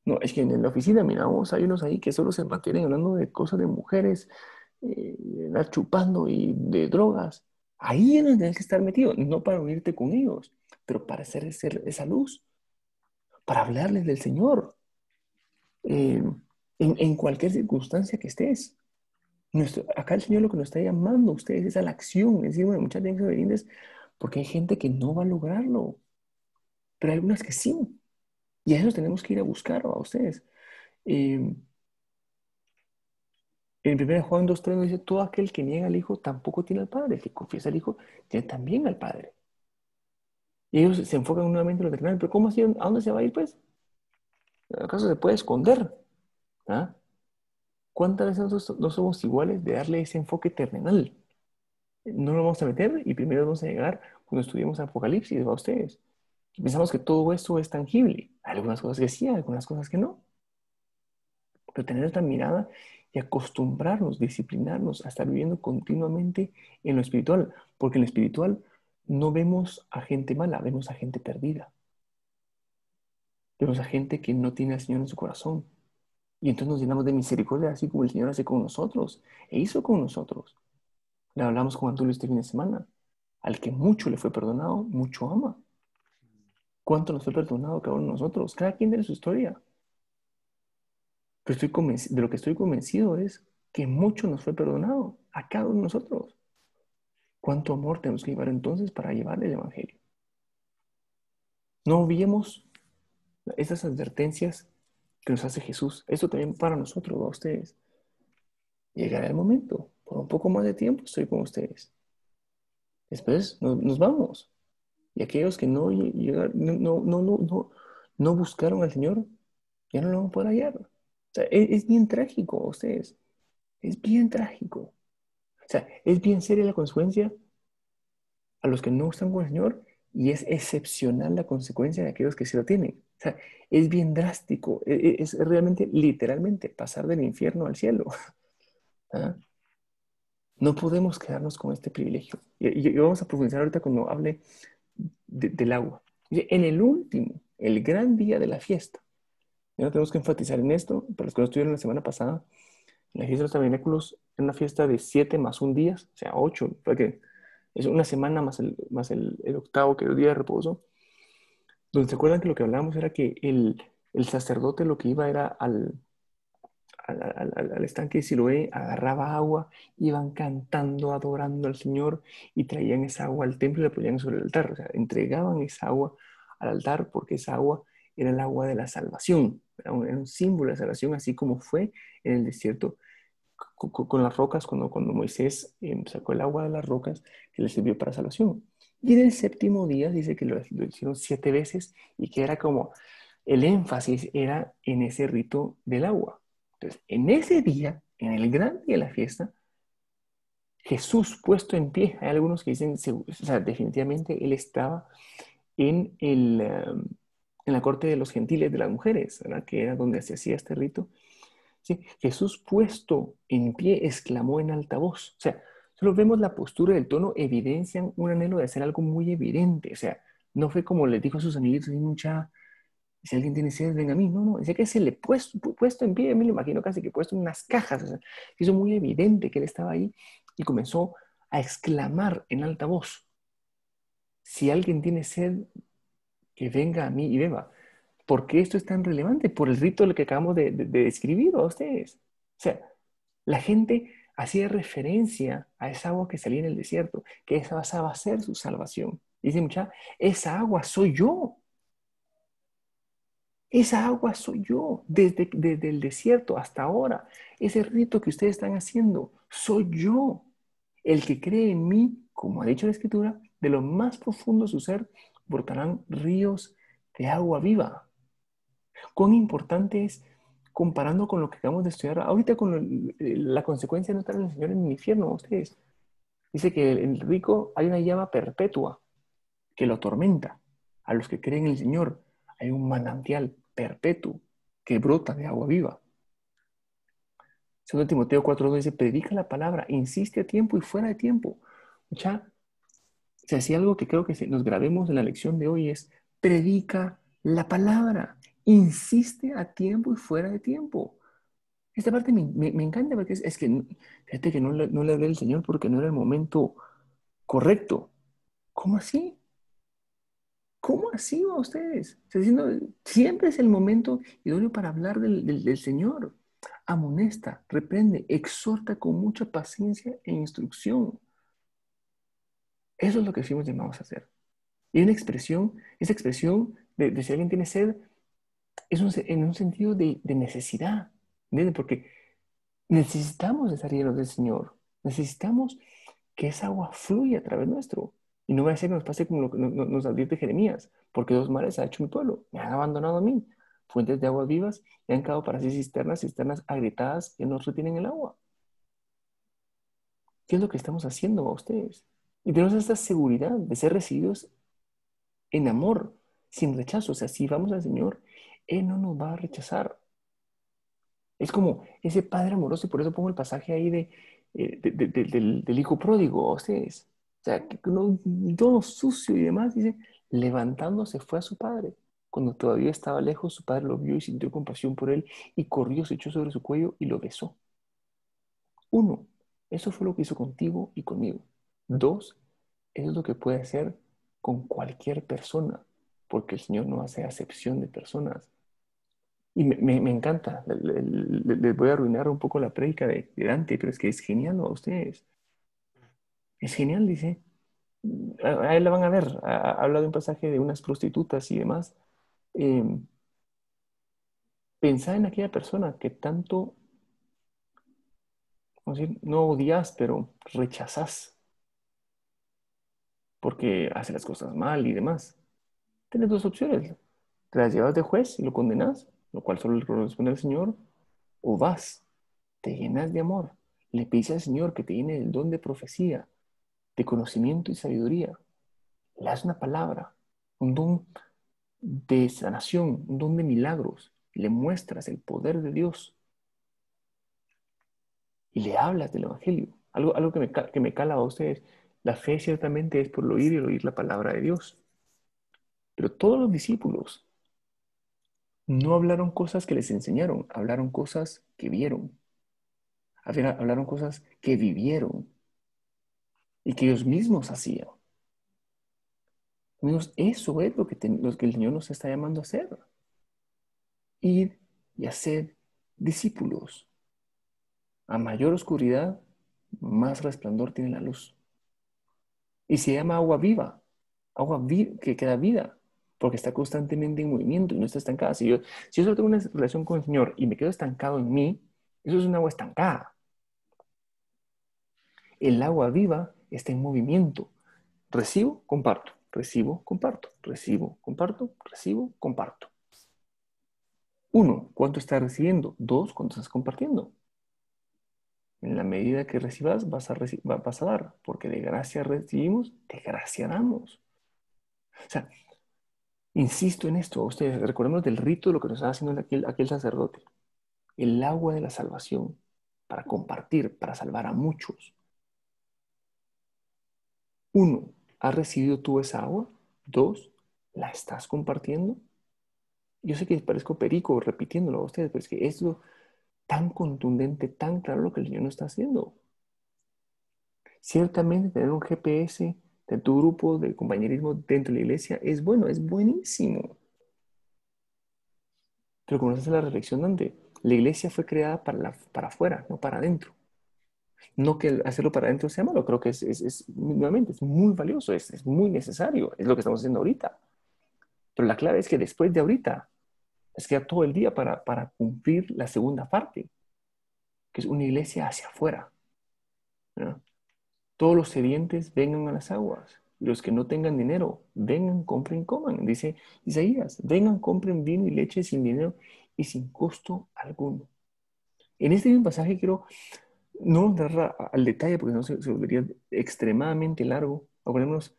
No, es que en la oficina, miramos, hay unos ahí que solo se mantienen hablando de cosas de mujeres, andar chupando y de drogas. Ahí es donde tienes que estar metido, no para unirte con ellos, pero para ser esa luz, para hablarles del Señor, eh, en cualquier circunstancia que estés. Acá el Señor lo que nos está llamando a ustedes es a la acción, es decir, bueno, muchas veces obedientes, porque hay gente que no va a lograrlo, pero hay algunas que sí, y a esos tenemos que ir a buscar a ustedes. En 1 Juan 2:3 nos dice, todo aquel que niega al Hijo tampoco tiene al Padre, el que confiesa al Hijo tiene también al Padre. Y ellos se enfocan nuevamente en lo terrenal, pero ¿cómo así? ¿A dónde se va a ir, pues? ¿Acaso se puede esconder? ¿Ah? ¿Cuántas veces nosotros no somos iguales de darle ese enfoque terrenal? No lo vamos a meter y primero vamos a llegar cuando estudiemos Apocalipsis, a ustedes. Y pensamos que todo esto es tangible. Hay algunas cosas que sí, hay algunas cosas que no. Pero tener esta mirada y acostumbrarnos, disciplinarnos a estar viviendo continuamente en lo espiritual. Porque en lo espiritual no vemos a gente mala, vemos a gente perdida. Vemos a gente que no tiene al Señor en su corazón. Y entonces nos llenamos de misericordia, así como el Señor hace con nosotros, e hizo con nosotros. Le hablamos con Antulio este fin de semana. Al que mucho le fue perdonado, mucho ama. ¿Cuánto nos fue perdonado cada uno de nosotros? Cada quien tiene su historia. Pero de lo que estoy convencido es que mucho nos fue perdonado a cada uno de nosotros. ¿Cuánto amor tenemos que llevar entonces para llevar el Evangelio? No olvidemos esas advertencias que nos hace Jesús. Esto también para nosotros, a ustedes. Llegará el momento. Por un poco más de tiempo estoy con ustedes. Después nos vamos. Y aquellos que no buscaron al Señor, ya no lo van a poder hallar. O sea, es bien trágico a ustedes. Es bien trágico. O sea, es bien seria la consecuencia a los que no están con el Señor y es excepcional la consecuencia de aquellos que sí lo tienen. O sea, es bien drástico. Es realmente, literalmente, pasar del infierno al cielo. ¿Ah? No podemos quedarnos con este privilegio. Y vamos a profundizar ahorita cuando hable del agua. En el último, el gran día de la fiesta. Ya tenemos que enfatizar en esto, para los que no estuvieron la semana pasada, en la fiesta de los tabernáculos es una fiesta de 7 más un día, o sea, 8, porque es una semana más el octavo, que es el día de reposo, donde se acuerdan que lo que hablábamos era que el sacerdote lo que iba era al estanque de Siloé, agarraba agua, iban cantando, adorando al Señor y traían esa agua al templo y la ponían sobre el altar. O sea, entregaban esa agua al altar porque esa agua era el agua de la salvación. Era un símbolo de salvación, así como fue en el desierto con las rocas, cuando Moisés sacó el agua de las rocas que le sirvió para salvación. Y en el séptimo día dice que lo hicieron 7 veces y que era como el énfasis era en ese rito del agua. Entonces, en ese día, en el gran día de la fiesta, Jesús puesto en pie, hay algunos que dicen, o sea, definitivamente él estaba en la corte de los gentiles, de las mujeres, ¿verdad? Que era donde se hacía este rito. ¿Sí? Jesús puesto en pie exclamó en alta voz. O sea, solo vemos la postura del tono, evidencian un anhelo de hacer algo muy evidente. O sea, no fue como le dijo a sus amiguitos, mucha, si alguien tiene sed, ven a mí. No, decía que se le puesto en pie, me lo imagino casi que puesto en unas cajas. O sea, hizo muy evidente que él estaba ahí y comenzó a exclamar en alta voz, si alguien tiene sed, que venga a mí y beba. ¿Por qué esto es tan relevante? Por el rito que acabamos de describir a ustedes. O sea, la gente hacía referencia a esa agua que salía en el desierto, que esa va a ser su salvación. Dice mucha, esa agua soy yo. Esa agua soy yo, desde el desierto hasta ahora. Ese rito que ustedes están haciendo, soy yo. El que cree en mí, como ha dicho la Escritura, de lo más profundo de su ser brotarán ríos de agua viva. Cuán importante es, comparando con lo que acabamos de estudiar, ahorita con la consecuencia de no estar en el Señor en el infierno, ustedes. Dice que en el rico hay una llama perpetua que lo atormenta. A los que creen en el Señor hay un manantial perpetuo que brota de agua viva. 2 Timoteo 4:2 dice, predica la palabra, insiste a tiempo y fuera de tiempo. Ya, si así algo que creo que nos grabemos en la lección de hoy es, predica la palabra, insiste a tiempo y fuera de tiempo. Esta parte me encanta porque es que, fíjate que no le hablé al Señor porque no era el momento correcto. ¿Cómo así? ¿Cómo así a ustedes? O sea, siempre es el momento idóneo para hablar del Señor. Amonesta, reprende, exhorta con mucha paciencia e instrucción. Eso es lo que fuimos llamados a hacer. Y una expresión, esa expresión de si alguien tiene sed, es en un sentido de necesidad. ¿Entienden? Porque necesitamos estar llenos del Señor. Necesitamos que esa agua fluya a través nuestro. Y no va a ser que nos pase como lo que nos advierte Jeremías, porque 2 mares ha hecho mi pueblo, me han abandonado a mí, fuentes de aguas vivas, y han quedado para sí cisternas agrietadas que no retienen el agua. ¿Qué es lo que estamos haciendo a ustedes? Y tenemos esta seguridad de ser recibidos en amor, sin rechazo. O sea, si vamos al Señor, Él no nos va a rechazar. Es como ese Padre amoroso, y por eso pongo el pasaje ahí del hijo pródigo a ustedes. O sea, que todo sucio y demás, dice, levantándose fue a su padre. Cuando todavía estaba lejos, su padre lo vio y sintió compasión por él y corrió, se echó sobre su cuello y lo besó. 1, eso fue lo que hizo contigo y conmigo. 2, eso es lo que puede hacer con cualquier persona, porque el Señor no hace acepción de personas. Y me encanta, les voy a arruinar un poco la prédica de Dante, pero es que es genial a ustedes. Es genial, dice. A él la van a ver. Habla de un pasaje de unas prostitutas y demás. Pensá en aquella persona que tanto, vamos a decir, no odias, pero rechazás porque hace las cosas mal y demás. Tienes 2 opciones. Te las llevas de juez y lo condenas, lo cual solo le corresponde al Señor, o vas, te llenas de amor, le pides al Señor que te llene del don de profecía, de conocimiento y sabiduría. Le das una palabra, un don de sanación, un don de milagros. Le muestras el poder de Dios y le hablas del Evangelio. Algo que me cala a ustedes. La fe ciertamente es por el oír y el oír la palabra de Dios. Pero todos los discípulos no hablaron cosas que les enseñaron, hablaron cosas que vieron. Hablaron cosas que vivieron y que ellos mismos hacían. Amigos, eso es lo que el Señor nos está llamando a hacer. Ir y hacer discípulos. A mayor oscuridad, más resplandor tiene la luz. Y se llama agua viva, que da vida, porque está constantemente en movimiento y no está estancada. Si yo solo tengo una relación con el Señor y me quedo estancado en mí, eso es un agua estancada. El agua viva está en movimiento. Recibo, comparto. Recibo, comparto. Recibo, comparto. Recibo, comparto. 1, ¿cuánto estás recibiendo? 2, ¿cuánto estás compartiendo? En la medida que recibas, vas a dar, porque de gracia recibimos, de gracia damos. O sea, insisto en esto a ustedes, recordemos del rito de lo que nos estaba haciendo aquel sacerdote. El agua de la salvación, para compartir, para salvar a muchos. 1, ¿has recibido tú esa agua? 2, ¿la estás compartiendo? Yo sé que parezco perico repitiéndolo a ustedes, pero es que es tan contundente, tan claro lo que el Señor nos está haciendo. Ciertamente tener un GPS de tu grupo de compañerismo dentro de la iglesia es bueno, es buenísimo. Pero como nos hace la reflexión Dante, la iglesia fue creada para afuera, no para adentro. No que hacerlo para adentro sea malo, creo que nuevamente, es muy valioso, es muy necesario, es lo que estamos haciendo ahorita. Pero la clave es que después de ahorita, es que todo el día para cumplir la segunda parte, que es una iglesia hacia afuera. ¿No? Todos los sedientes vengan a las aguas. Y los que no tengan dinero, vengan, compren y coman. Dice Isaías, vengan, compren vino y leche sin dinero y sin costo alguno. En este mismo pasaje quiero no entrar al detalle porque no se volvería extremadamente largo. Acordémonos,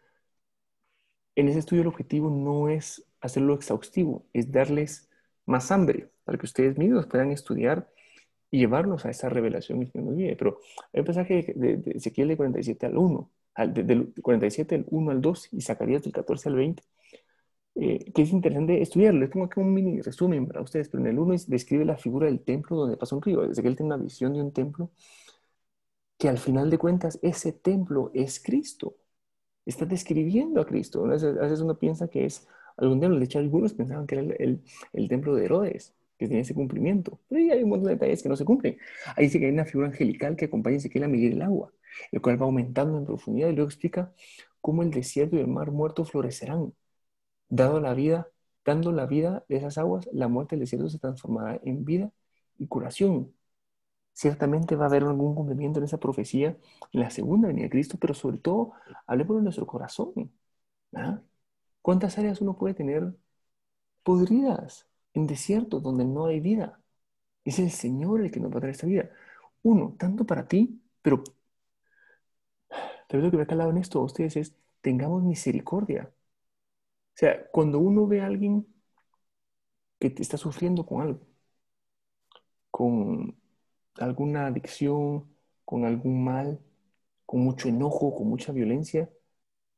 en ese estudio el objetivo no es hacerlo exhaustivo, es darles más hambre para que ustedes mismos puedan estudiar y llevarnos a esa revelación que nos vive. Pero hay un pasaje de Ezequiel de 47 al 1, del 47 del 1 al 2 y Zacarías del 14 al 20, que es interesante estudiarlo. Les pongo aquí un mini resumen para ustedes, pero en el 1 describe la figura del templo donde pasa un río. Ezequiel tiene una visión de un templo que al final de cuentas ese templo es Cristo. Está describiendo a Cristo. A veces uno piensa que es, algún día, de hecho, algunos pensaban que era el templo de Herodes, que tenía ese cumplimiento. Pero ahí hay un montón de detalles que no se cumplen. Ahí dice que hay una figura angelical que acompaña a Ezequiel a medir el agua, el cual va aumentando en profundidad y luego explica cómo el desierto y el mar muerto florecerán. Dando la vida de esas aguas, la muerte del desierto se transformará en vida y curación. Ciertamente va a haber algún cumplimiento en esa profecía en la segunda venida de Cristo, pero sobre todo, hablemos de nuestro corazón. ¿Ah? ¿Cuántas áreas uno puede tener podridas en desiertos donde no hay vida? Es el Señor el que nos va a dar esta vida. Uno, tanto para ti, pero tal vez lo que me ha calado en esto a ustedes es, tengamos misericordia. O sea, cuando uno ve a alguien que te está sufriendo con algo, con alguna adicción, con algún mal, con mucho enojo, con mucha violencia,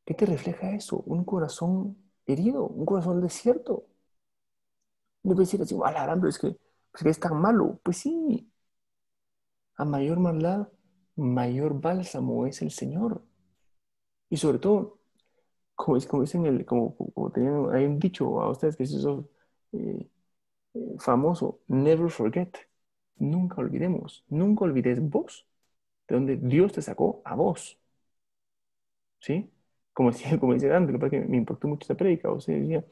¿qué te refleja eso? Un corazón herido, un corazón desierto. No puedes decir así, alarando, es que es tan malo. Pues sí, a mayor maldad, mayor bálsamo es el Señor. Y sobre todo, como dicen, como tenían, hay un dicho a ustedes que es eso eh, famoso, never forget, nunca olvidemos, nunca olvides vos, de donde Dios te sacó a vos. ¿Sí? Como decía Dante, que me impactó mucho esta prédica, o sea, decía,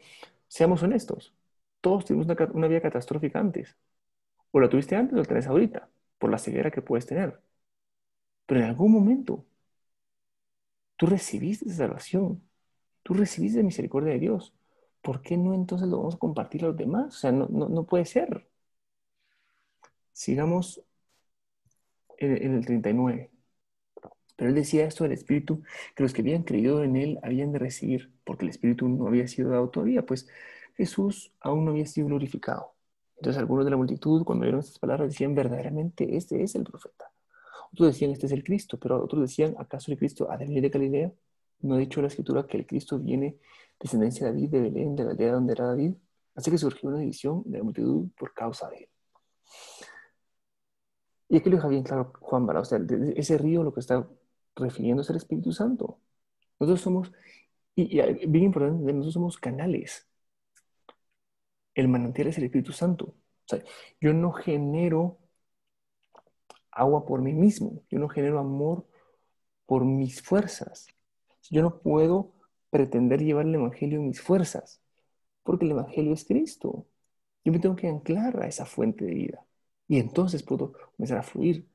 seamos honestos, todos tuvimos una vida catastrófica antes, o la tuviste antes o la tenés ahorita, por la ceguera que puedes tener, pero en algún momento tú recibiste esa salvación, tú recibiste la misericordia de Dios, ¿por qué no entonces lo vamos a compartir a los demás? O sea, no puede ser. Sigamos en el 39. Pero él decía esto del Espíritu, que los que habían creído en él habían de recibir, porque el Espíritu no había sido dado todavía, pues Jesús aún no había sido glorificado. Entonces algunos de la multitud, cuando oyeron estas palabras, decían, verdaderamente este es el profeta. Otros decían, este es el Cristo, pero otros decían, ¿acaso el Cristo ha de venir de Galilea? ¿No ha dicho la Escritura que el Cristo viene de descendencia de David, de Belén, de la aldea donde era David? Así que surgió una división de la multitud por causa de él. Y aquí lo deja bien claro Juan Bara, o sea, ese río lo que está refiriéndose al Espíritu Santo. Nosotros somos, y bien importante, nosotros somos canales. El manantial es el Espíritu Santo. O sea, yo no genero agua por mí mismo, yo no genero amor por mis fuerzas. Yo no puedo pretender llevar el Evangelio en mis fuerzas, porque el Evangelio es Cristo. Yo me tengo que anclar a esa fuente de vida. Y entonces puedo comenzar a fluir.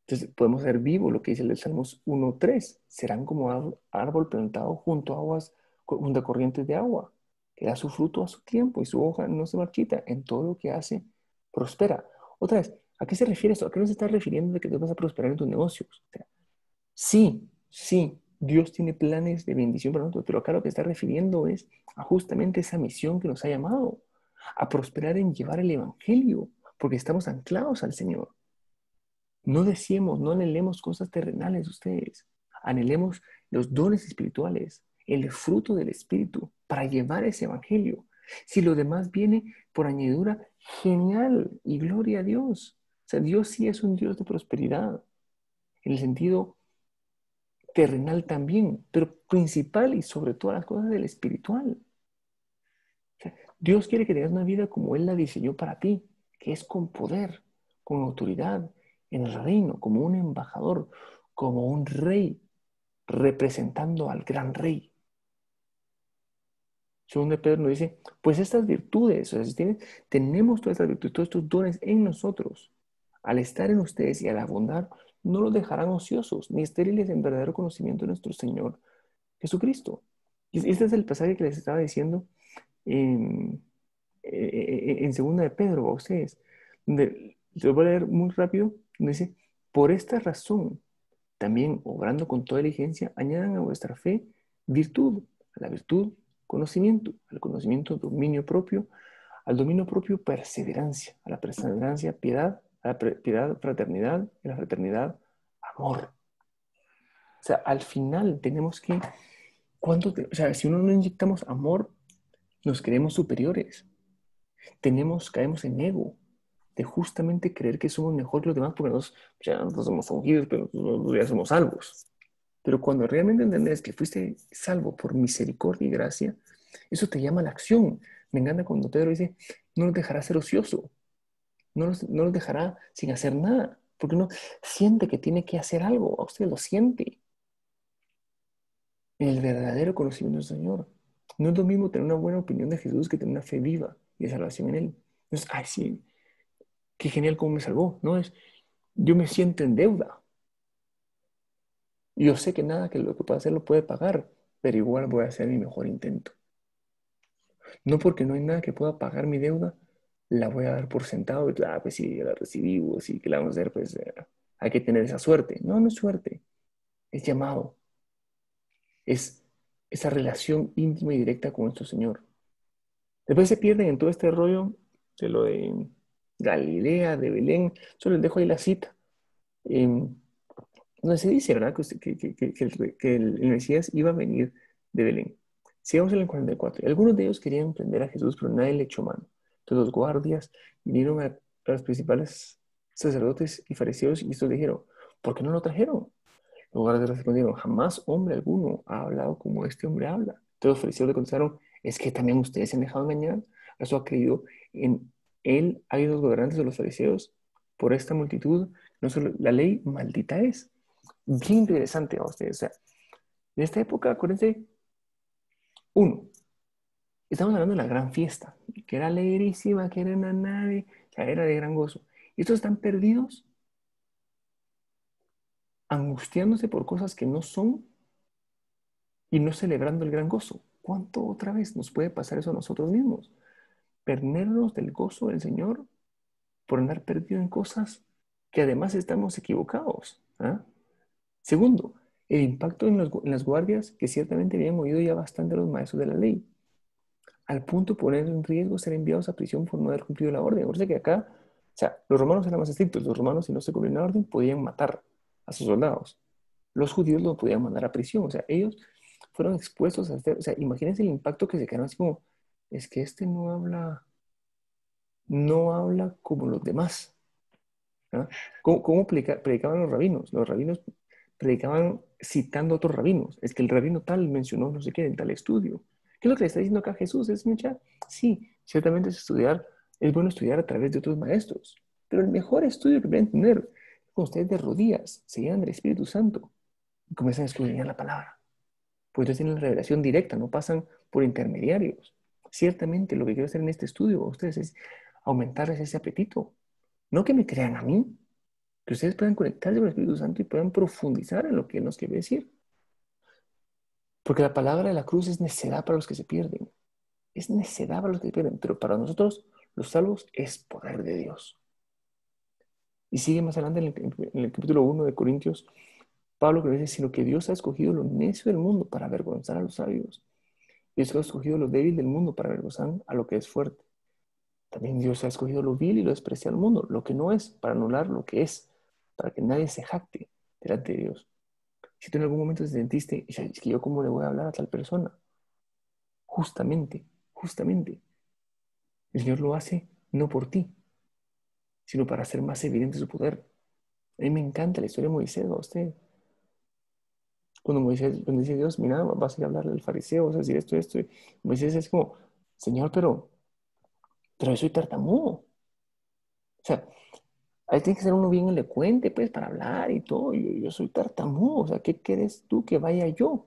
Entonces podemos ser vivos, lo que dice el Salmos 1:3. Serán como árbol plantado junto a corrientes de agua, que da su fruto a su tiempo y su hoja no se marchita. En todo lo que hace, prospera. Otra vez, ¿a qué se refiere esto? ¿A qué nos está refiriendo de que tú vas a prosperar en tus negocios? O sea, sí, Dios tiene planes de bendición para nosotros, pero acá lo que está refiriendo es a justamente esa misión que nos ha llamado, a prosperar en llevar el Evangelio, porque estamos anclados al Señor. No deseemos, no anhelemos cosas terrenales ustedes. Anhelemos los dones espirituales, el fruto del Espíritu para llevar ese evangelio. Si lo demás viene por añadidura, genial y gloria a Dios. O sea, Dios sí es un Dios de prosperidad, en el sentido terrenal también, pero principal y sobre todas las cosas del espiritual. O sea, Dios quiere que tengas una vida como Él la diseñó para ti, que es con poder, con autoridad, en el reino, como un embajador, como un rey, representando al gran rey. Segundo Pedro nos dice, pues estas virtudes, o sea, si tenemos todas estas virtudes, todos estos dones en nosotros, al estar en ustedes y al abundar, no los dejarán ociosos, ni estériles en verdadero conocimiento de nuestro Señor Jesucristo. Y este es el pasaje que les estaba diciendo en segunda de Pedro a ustedes. Donde, lo voy a leer muy rápido, donde dice, por esta razón, también obrando con toda diligencia, añadan a vuestra fe virtud, a la virtud conocimiento, al conocimiento dominio propio, al dominio propio perseverancia, a la perseverancia piedad, a la piedad fraternidad, y a la fraternidad amor. O sea, al final tenemos que, o sea, si uno no inyectamos amor, nos creemos superiores. Caemos en ego, de justamente creer que somos mejor que los demás porque nosotros somos ungidos, pero nosotros ya somos salvos. Pero cuando realmente entendés que fuiste salvo por misericordia y gracia, eso te llama a la acción. Me encanta cuando Pedro dice, no los dejará ser ocioso, no los dejará sin hacer nada, porque uno siente que tiene que hacer algo, a usted lo siente. En el verdadero conocimiento del Señor. No es lo mismo tener una buena opinión de Jesús que tener una fe viva y de salvación en Él. No es, ay, sí, qué genial cómo me salvó. No es, yo me siento en deuda. Yo sé que nada que lo que pueda hacer lo puede pagar, pero igual voy a hacer mi mejor intento. No porque no hay nada que pueda pagar mi deuda, la voy a dar por sentado y pues sí, ya la recibí, o sí, que la vamos a hacer, pues hay que tener esa suerte. No, no es suerte, es llamado. Es esa relación íntima y directa con nuestro Señor. Después se pierden en todo este rollo de lo de Galilea, de Belén. Solo les dejo ahí la cita. Donde se dice, ¿verdad? Que el Mesías iba a venir de Belén. Sigamos en el 44. Algunos de ellos querían prender a Jesús, pero nadie le echó mano. Entonces los guardias vinieron a los principales sacerdotes y fariseos y estos dijeron, ¿por qué no lo trajeron? Los guardias respondieron, jamás hombre alguno ha hablado como este hombre habla. Entonces los fariseos le contestaron, es que también ustedes se han dejado engañar. ¿Eso ha creído en él? Hay los gobernantes de los fariseos. Por esta multitud, no solo la ley maldita es. Bien interesante a ustedes. O sea, en esta época, acuérdense, uno, estamos hablando de la gran fiesta, que era alegrísima, que era una nave, que era de gran gozo. Y estos están perdidos, angustiándose por cosas que no son y no celebrando el gran gozo. ¿Cuánto otra vez nos puede pasar eso a nosotros mismos? Perdernos del gozo del Señor por andar perdido en cosas que además estamos equivocados. ¿Ah? Segundo, el impacto en las guardias que ciertamente habían oído ya bastante a los maestros de la ley, al punto de poner en riesgo ser enviados a prisión por no haber cumplido la orden. O sea que acá, o sea, los romanos eran más estrictos. Los romanos, si no se cumplía la orden, podían matar a sus soldados. Los judíos los podían mandar a prisión. O sea, ellos fueron expuestos a o sea, imagínense el impacto que se quedaron así como, es que este no habla como los demás. ¿Ah? ¿Cómo predicaban los rabinos? Los rabinos predicaban citando a otros rabinos. Es que el rabino tal mencionó no sé qué en tal estudio. ¿Qué es lo que le está diciendo acá Jesús? Es mucha, sí, ciertamente es bueno estudiar a través de otros maestros, pero el mejor estudio que pueden tener es con ustedes de rodillas, se llenan del Espíritu Santo y comienzan a escudriñar la palabra. Pues entonces tienen la revelación directa, no pasan por intermediarios. Ciertamente lo que quiero hacer en este estudio a ustedes es aumentarles ese apetito. No que me crean a mí, que ustedes puedan conectarse con el Espíritu Santo y puedan profundizar en lo que Él nos quiere decir. Porque la palabra de la cruz es necedad para los que se pierden. Es necedad para los que se pierden, pero para nosotros, los salvos, es poder de Dios. Y sigue más adelante en el capítulo 1 de Corintios, Pablo que dice, sino que Dios ha escogido lo necio del mundo para avergonzar a los sabios. Dios ha escogido lo débil del mundo para avergonzar a lo que es fuerte. También Dios ha escogido lo vil y lo despreciado del mundo, lo que no es, para anular lo que es, para que nadie se jacte delante de Dios. Si tú en algún momento te sentiste, es que yo cómo le voy a hablar a tal persona, justamente, el Señor lo hace no por ti, sino para hacer más evidente su poder. A mí me encanta la historia de Moisés, a usted. Cuando dice Dios, mira, vas a ir a hablarle al fariseo, vas a decir esto, y Moisés es como, Señor, pero yo soy tartamudo. O sea, ahí tiene que ser uno bien elocuente, pues, para hablar y todo. Yo soy tartamudo, o sea, ¿qué quieres tú que vaya yo?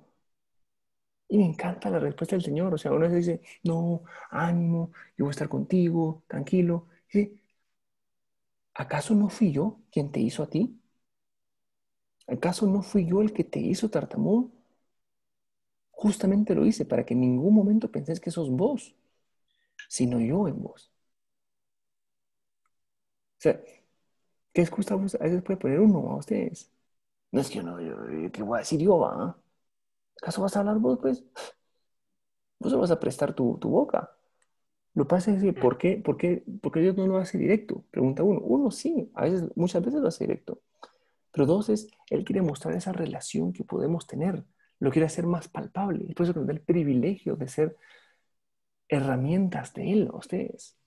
Y me encanta la respuesta del Señor. O sea, uno se dice, no, ánimo, yo voy a estar contigo, tranquilo. ¿Sí? ¿Acaso no fui yo quien te hizo a ti? ¿Acaso no fui yo el que te hizo tartamudo? Justamente lo hice para que en ningún momento penséis que sos vos, sino yo en vos. O sea, ¿qué excusa a veces puede poner uno a ustedes? No es que ¿qué voy a decir yo, va? ¿Acaso vas a hablar vos, pues? Vos solo vas a prestar tu boca. Lo que pasa es que, ¿por qué Dios no lo hace directo? Pregunta uno. Uno, sí, muchas veces lo hace directo. Pero dos es, Él quiere mostrar esa relación que podemos tener. Lo quiere hacer más palpable. Es por eso que nos da el privilegio de ser herramientas de Él a ustedes.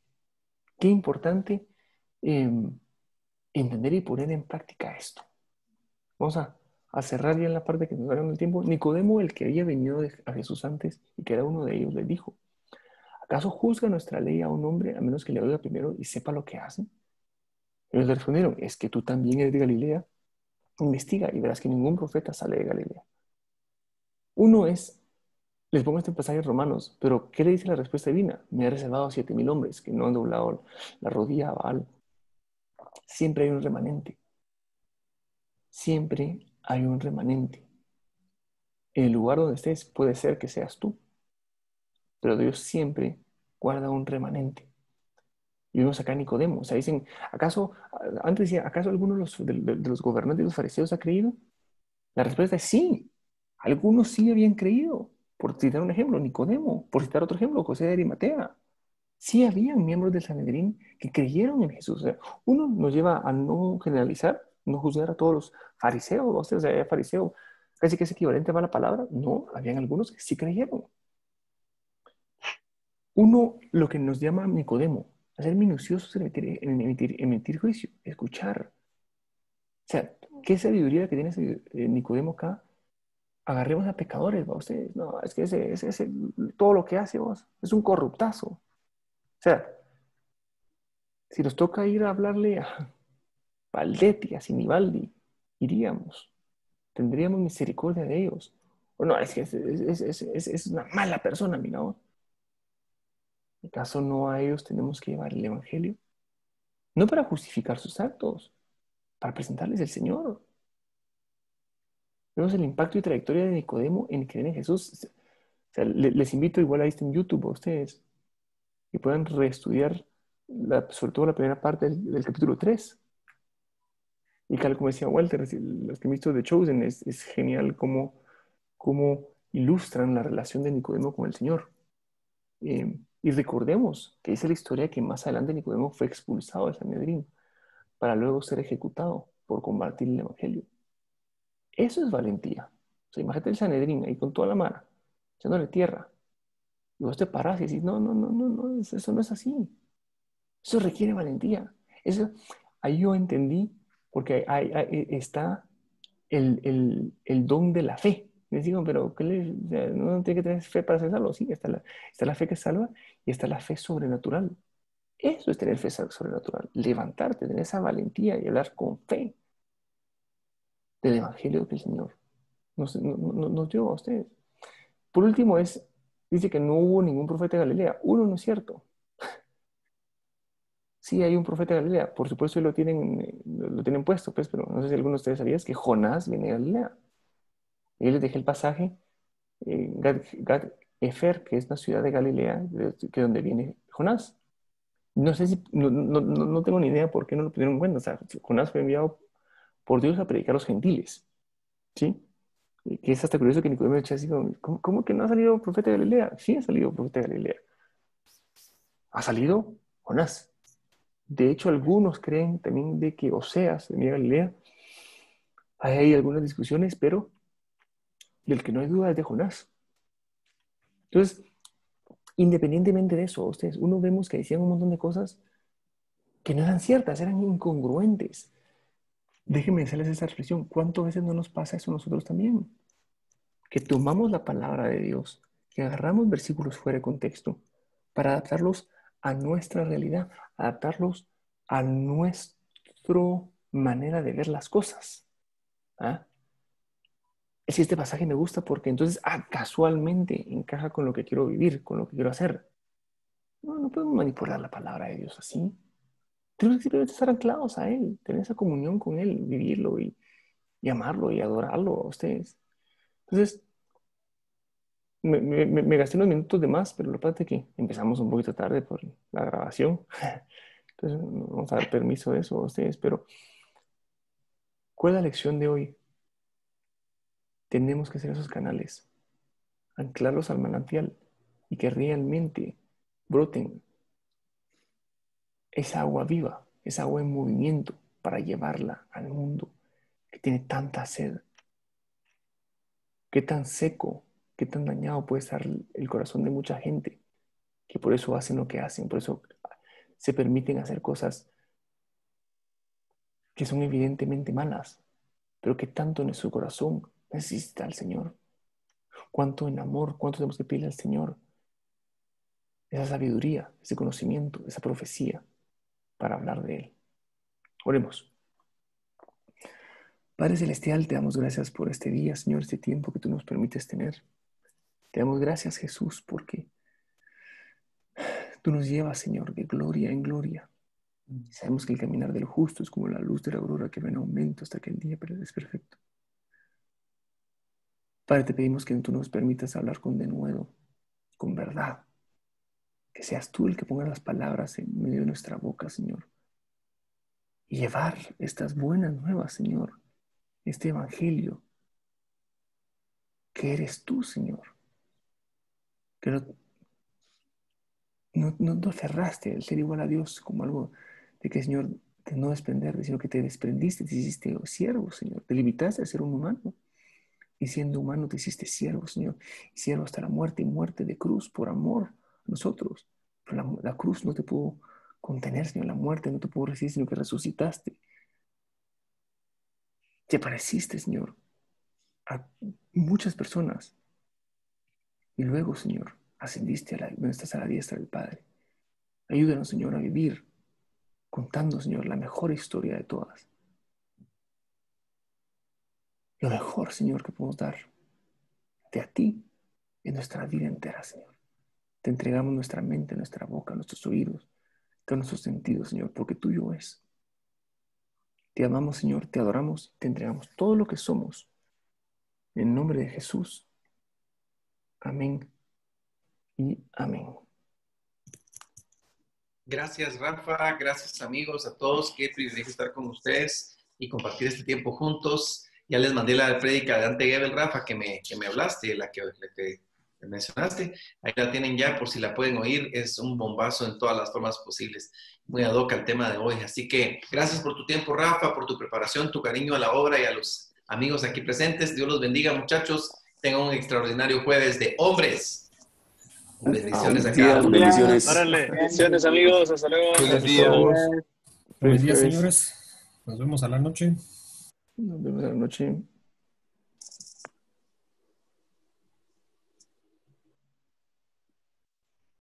Qué importante entender y poner en práctica esto. Vamos a cerrar ya en la parte que nos va dando el tiempo. Nicodemo, el que había venido a Jesús antes y que era uno de ellos, le dijo, ¿acaso juzga nuestra ley a un hombre a menos que le oiga primero y sepa lo que hace? Ellos le respondieron, es que tú también eres de Galilea. Investiga y verás que ningún profeta sale de Galilea. Uno es, les pongo este pasaje en Romanos, pero ¿qué le dice la respuesta divina? Me ha reservado 7,000 hombres que no han doblado la rodilla a Baal. Siempre hay un remanente. Siempre hay un remanente. En el lugar donde estés puede ser que seas tú, pero Dios siempre guarda un remanente. Y vemos acá a Nicodemo. O sea, dicen, antes decía, ¿acaso algunos de los gobernantes y los fariseos ha creído? La respuesta es sí. Algunos sí habían creído. Por citar un ejemplo, Nicodemo. Por citar otro ejemplo, José de Arimatea. Sí habían miembros del Sanedrín que creyeron en Jesús. O sea, uno nos lleva a no generalizar, no juzgar a todos los fariseos. O sea, fariseo casi que es equivalente a mala palabra. No, habían algunos que sí creyeron. Uno, lo que nos llama Nicodemo, a ser minuciosos en emitir juicio, escuchar. O sea, ¿qué sabiduría que tiene Nicodemo acá? Agarremos a pecadores, ¿va? Ustedes, no, es que ese, todo lo que hace vos es un corruptazo. O sea, si nos toca ir a hablarle a Valdetti, a Sinibaldi, iríamos, tendríamos misericordia de ellos. O no, es que es una mala persona, mira vos. ¿Acaso no a ellos tenemos que llevar el Evangelio? No para justificar sus actos, para presentarles el Señor. Vemos el impacto y trayectoria de Nicodemo en creer en Jesús. O sea, les invito, igual ahí está en YouTube a ustedes, y puedan reestudiar sobre todo la primera parte del capítulo 3. Y como decía Walter, los que han visto The Chosen, es genial cómo ilustran la relación de Nicodemo con el Señor. Y recordemos que esa es la historia que más adelante Nicodemo fue expulsado de Sanedrín para luego ser ejecutado por combatir el Evangelio. Eso es valentía. O sea, imagínate el Sanedrín ahí con toda la mara, echándole tierra. Y vos te parás y decís, no, eso no es así. Eso requiere valentía. Ahí yo entendí, porque ahí está el don de la fe. Les digo, pero o sea, no tiene que tener fe para ser salvo. Sí, está la fe que salva y está la fe sobrenatural. Eso es tener fe sobrenatural. Levantarte, tener esa valentía y hablar con fe del Evangelio que el Señor nos dio a ustedes. Por último, dice que no hubo ningún profeta de Galilea. Uno, no es cierto. Sí, hay un profeta de Galilea. Por supuesto, lo tienen puesto, pues, pero no sé si alguno de ustedes sabía que Jonás viene de Galilea. Y yo les dejé el pasaje, Gad-Efer, que es una ciudad de Galilea, que es donde viene Jonás. No sé si, no tengo ni idea por qué no lo pudieron en cuenta. O sea, Jonás fue enviado por Dios a predicar a los gentiles. ¿Sí? Que es hasta curioso que Nicodemo eche así, ¿cómo que no ha salido profeta de Galilea? Sí, ha salido profeta de Galilea. Ha salido Jonás. De hecho, algunos creen también de que Oseas venía de Galilea. Hay algunas discusiones, pero del que no hay duda es de Jonás. Entonces, independientemente de eso, uno vemos que decían un montón de cosas que no eran ciertas, eran incongruentes. Déjenme hacerles esa reflexión. ¿Cuántas veces no nos pasa eso a nosotros también? Que tomamos la palabra de Dios, que agarramos versículos fuera de contexto para adaptarlos a nuestra realidad, adaptarlos a nuestra manera de ver las cosas. ¿Ah? Si este pasaje me gusta porque entonces casualmente encaja con lo que quiero vivir, con lo que quiero hacer. No podemos manipular la palabra de Dios así. Tenemos que simplemente estar anclados a Él, tener esa comunión con Él, vivirlo y y amarlo y adorarlo a ustedes. Entonces, me gasté unos minutos de más, pero lo que pasa es que empezamos un poquito tarde por la grabación. Entonces, vamos a dar permiso de eso a ustedes, pero ¿cuál es la lección de hoy? Tenemos que ser esos canales, anclarlos al manantial y que realmente broten esa agua viva, esa agua en movimiento para llevarla al mundo que tiene tanta sed. Qué tan seco, qué tan dañado puede estar el corazón de mucha gente, que por eso hacen lo que hacen, por eso se permiten hacer cosas que son evidentemente malas, pero que tanto en su corazón necesita al Señor. Cuánto en amor, cuánto tenemos que pedirle al Señor esa sabiduría, ese conocimiento, esa profecía para hablar de Él. Oremos. Padre Celestial, te damos gracias por este día, Señor, este tiempo que tú nos permites tener. Te damos gracias, Jesús, porque tú nos llevas, Señor, de gloria en gloria. Sabemos que el caminar del justo es como la luz de la aurora que va en aumento hasta que el día es perfecto. Padre, te pedimos que tú nos permitas hablar con denuedo, con verdad. Que seas tú el que ponga las palabras en medio de nuestra boca, Señor. Y llevar estas buenas nuevas, Señor. Este evangelio. Que eres tú, Señor. Que no te aferraste al ser igual a Dios como algo de que, Señor, de no desprenderte, sino que te desprendiste, te hiciste siervo, Señor. Te limitaste a ser un humano. Y siendo humano te hiciste siervo, Señor. Y siervo hasta la muerte y muerte de cruz por amor a nosotros. Pero la cruz no te pudo contener, Señor. La muerte no te pudo resistir, sino que resucitaste. Te apareciste, Señor, a muchas personas. Y luego, Señor, ascendiste donde estás a la diestra del Padre. Ayúdanos, Señor, a vivir contando, Señor, la mejor historia de todas. Lo mejor, Señor, que podemos dar de a ti en nuestra vida entera, Señor. Te entregamos nuestra mente, nuestra boca, nuestros oídos, con nuestros sentidos, Señor, porque tuyo es. Te amamos, Señor, te adoramos, te entregamos todo lo que somos. En nombre de Jesús. Amén y amén. Gracias, Rafa. Gracias, amigos, a todos. Qué privilegio estar con ustedes y compartir este tiempo juntos. Ya les mandé la prédica de Dante Gebel, Rafa, que me hablaste, la que mencionaste. Ahí la tienen ya, por si la pueden oír. Es un bombazo en todas las formas posibles. Muy ad hoc al tema de hoy. Así que gracias por tu tiempo, Rafa, por tu preparación, tu cariño a la obra y a los amigos aquí presentes. Dios los bendiga, muchachos. Tengan un extraordinario jueves de hombres. Bendiciones a cada uno. Bendiciones. Órale. Bendiciones, amigos. Hasta luego. Buenos días. Buenos días, señores. Nos vemos a la noche. Nos vemos a la noche.